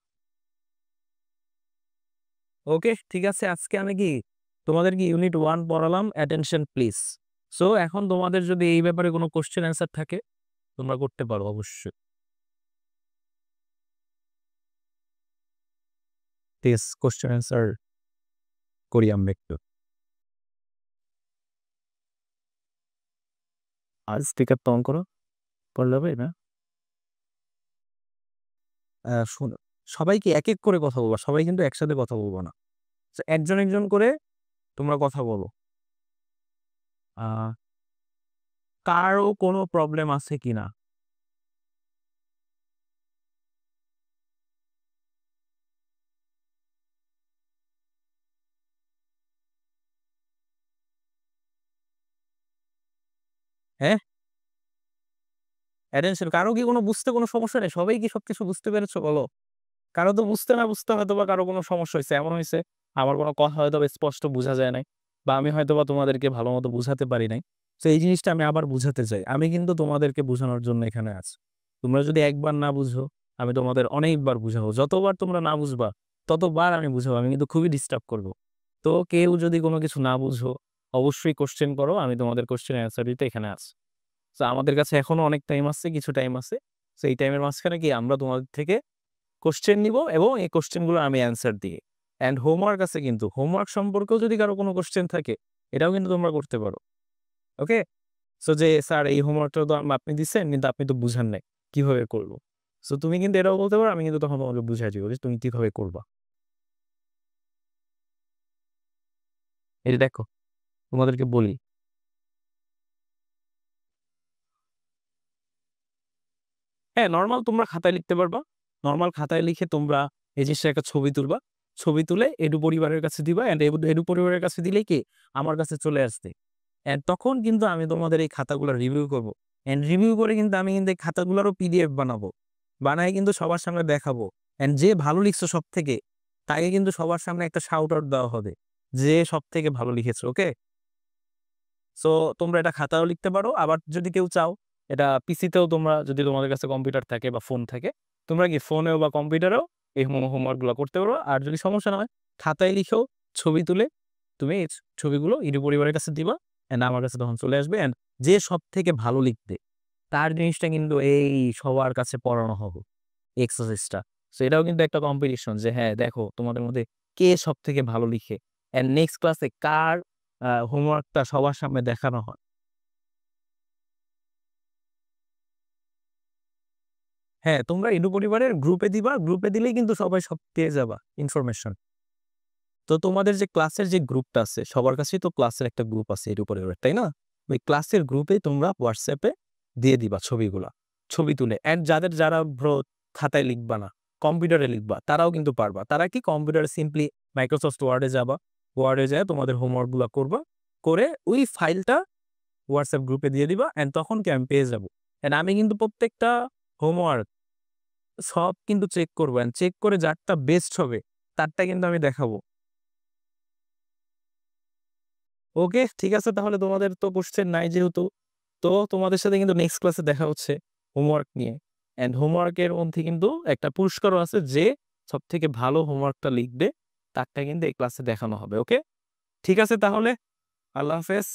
ওকে, ঠিক আছে, আজকে আমি কি তোমাদের কি ইউনিট 1 পড়ালাম, অ্যাটেনশন প্লিজ। সো এখন তোমাদের যদি এই ব্যাপারে কোনো কোশ্চেন অ্যান্সার থাকে তোমরা করতে পারো অবশ্যই। ঠিক আছে, কোশ্চেন অ্যান্সার করি আমরা একটু। আর স্পিকারটা অন করো, পড়লে হবে না। শোনো, সবাইকে এক এক করে কথা বলবা, সবাই কিন্তু একসাথে কথা বলবো না। So, একজন একজন করে তোমরা কথা বলো। কারো কোনো প্রবলেম আছে কিনা? হ্যাঁ? অ্যাটেনশন কারো কি কোনো বুঝতে কোনো সমস্যা নেই? সবাই কি সবকিছু বুঝতে পেরেছো বলো? কারো তো বুঝতে না বুঝতে হয়তোবা কারো কোনো সমস্যা হইছে। এমন হইছে আমার কোনো কথা হয়তোবা স্পষ্ট বুঝা যায় নাই বা আমি হয়তোবা তোমাদেরকে ভালোমতো বুঝাতে পারি নাই। সো এই জিনিসটা আমি আবার বুঝাতে চাই। আমি কিন্তু তোমাদেরকে বুঝানোর জন্য এখানে আছি। তোমরা যদি একবার না বুঝো, আমি তোমাদের অনেকবার বুঝাবো। যতবার তোমরা না বুঝবা, ততবার আমি বুঝাবো। আমি কিন্তু খুবই ডিস্টার্ব করব। তো কেউ যদি কোনো কিছু না বুঝো, অবশ্যই কোয়েশ্চেন করো। আমি তোমাদের কোয়েশ্চেনের অ্যান্সার দিতে এখানে আছি। সো আমাদের কাছে এখনো অনেক টাইম আছে, কিছু টাইম আছে। সো এই টাইমের মাঝখানে কি আমরা তোমাদের থেকে কোয়েশ্চেন নিবো এবং এই কোয়েশ্চেন গুলো আমি অ্যান্সার দিই। অ্যান্ড হোমওয়ার্ক আছে কিন্তু। হোমওয়ার্ক সম্পর্কেও যদি কারো কোনো কোয়েশ্চেন থাকে, এটাও কিন্তু তোমরা করতে পারো। ওকে? সো যে স্যার এই হোমওয়ার্কটা তো আপনি দিছেন কিন্তু আপনি তো বুঝান নাই। কিভাবে করব? সো তুমি কিন্তু এটাও বলতে পারো, আমি কিন্তু তখন তোমাকে বুঝাই দিব যে তুমি কিভাবে করবা। এই যে দেখো, তোমাদেরকে বলি। হ্যাঁ, নরমাল তোমরা খাতায় লিখতে পারবা। নরমাল খাতায় লিখে তোমরা এই জিনিসটার একটা ছবি তুলবা। ছবি তুলে এডু পরিবারের কাছে দিবা অ্যান্ড এডু পরিবারের কাছে দিলেই কি আমার কাছে চলে আসবে। অ্যান্ড তখন কিন্তু আমি তোমাদের এই খাতাগুলো রিভিউ করব। অ্যান্ড রিভিউ করে কিন্তু আমি কিন্তু এই খাতাগুলোরও পিডিএফ বানাবো। বানায় কিন্তু সবার সামনে দেখাবো। অ্যান্ড যে ভালো লিখছো সবথেকে, তাকে কিন্তু সবার সামনে একটা শাউট আউট দেওয়া হবে। যে সবথেকে ভালো লিখেছে, ওকে? সো তোমরা এটা খাতায়ও লিখতে পারো। আবার যদি কেউ চাও, এটা পিসিতেও তোমরা যদি তোমাদের কাছে কম্পিউটার থাকে বা ফোন থাকে, তোমরা কি ফোনেও বা কম্পিউটারেও এই হোমওয়ার্ক গুলো করতে পারো। আর যদি সমস্যা না হয়, খাতায় লিখেও ছবি তুলে তুমি এই ছবিগুলো ইদু পরিবারের কাছে দিবা। অ্যান্ড আমার কাছে তখন চলে আসবে। অ্যান্ড যে সবথেকে ভালো লিখবে, তার জিনিসটা কিন্তু এই সবার কাছে পড়ানো হবে এক্সারসাইজটা। সো এটাও কিন্তু একটা কম্পিটিশন যে হ্যাঁ, দেখো তোমাদের মধ্যে কে সবথেকে ভালো লিখে। অ্যান্ড নেক্সট ক্লাসে কার হোমওয়ার্কটা সবার সামনে দেখানো হয়। হ্যাঁ, তোমরা ইদু পরিবারের গ্রুপে দিবা। গ্রুপে দিলেই কিন্তু সবাই সব পেয়ে যাবা ইনফরমেশন। তো তোমাদের যে ক্লাসের যে গ্রুপটা আছে, সবার কাছেই তো ক্লাসের একটা গ্রুপ আছে ইদু পরিবারের, তাই না? ওই ক্লাসের গ্রুপে তোমরা WhatsApp এ দিয়ে দিবা ছবিগুলা। ছবি তুলে অ্যান্ড যারা খাতায় লিখবা না, কম্পিউটারে লিখবা, তারাও কিন্তু পারবা। তারা কি কম্পিউটারে সিম্পলি Microsoft Word এ যাবা। Word এ যেয়ে তোমাদের হোমওয়ার্ক গুলা করবা। করে ওই ফাইলটা WhatsApp গ্রুপে দিয়ে দিবা অ্যান্ড তখন কি আমি পেয়ে যাবো। অ্যান্ড আমি কিন্তু প্রত্যেকটা হোমওয়ার্ক সব কিন্তু চেক করব। অ্যান্ড চেক করে যারটা বেস্ট হবে, তারটা কিন্তু আমি দেখাবো। ওকে, ঠিক আছে তাহলে তোমাদের তো কোশ্চেন নাই যেহেতু, তো তোমাদের সাথে কিন্তু নেক্সট ক্লাসে দেখা হচ্ছে হোমওয়ার্ক নিয়ে। অ্যান্ড হোমওয়ার্কের মধ্যে কিন্তু একটা পুরস্কারও আছে, যে সবথেকে ভালো হোমওয়ার্কটা লিখবে, তারটা কিন্তু এই ক্লাসে দেখানো হবে। ওকে? ঠিক আছে তাহলে, আল্লাহ হাফেজ।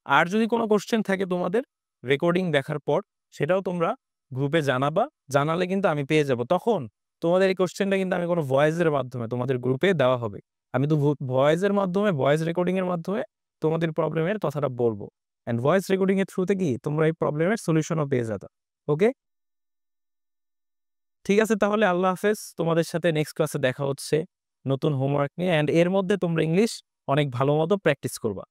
আর যদি কোনো কোশ্চেন থাকে তোমাদের রেকর্ডিং দেখার পর, সেটাও তোমরা গ্রুপে জানাবা। জানালে কিন্তু আমি পেয়ে যাব। তখন তোমাদের এই কোশ্চেনটা কিন্তু আমি কোনো ভয়েসের মাধ্যমে তোমাদের গ্রুপে দেওয়া হবে। আমি তো ভয়েসের মাধ্যমে, ভয়েস রেকর্ডিং এর মাধ্যমে তোমাদের প্রবলেমের কথাটা বলবো। অ্যান্ড ভয়েস রেকর্ডিং এর থ্রুতে কি তোমরা এই প্রবলেমের সলিউশনও পেয়ে যাবে। ওকে? ঠিক আছে তাহলে, আল্লাহ হাফেজ। তোমাদের সাথে নেক্সট ক্লাসে দেখা হচ্ছে নতুন হোমওয়ার্ক নিয়ে। অ্যান্ড এর মধ্যে তোমরা ইংলিশ অনেক ভালো মতো প্র্যাকটিস করবা।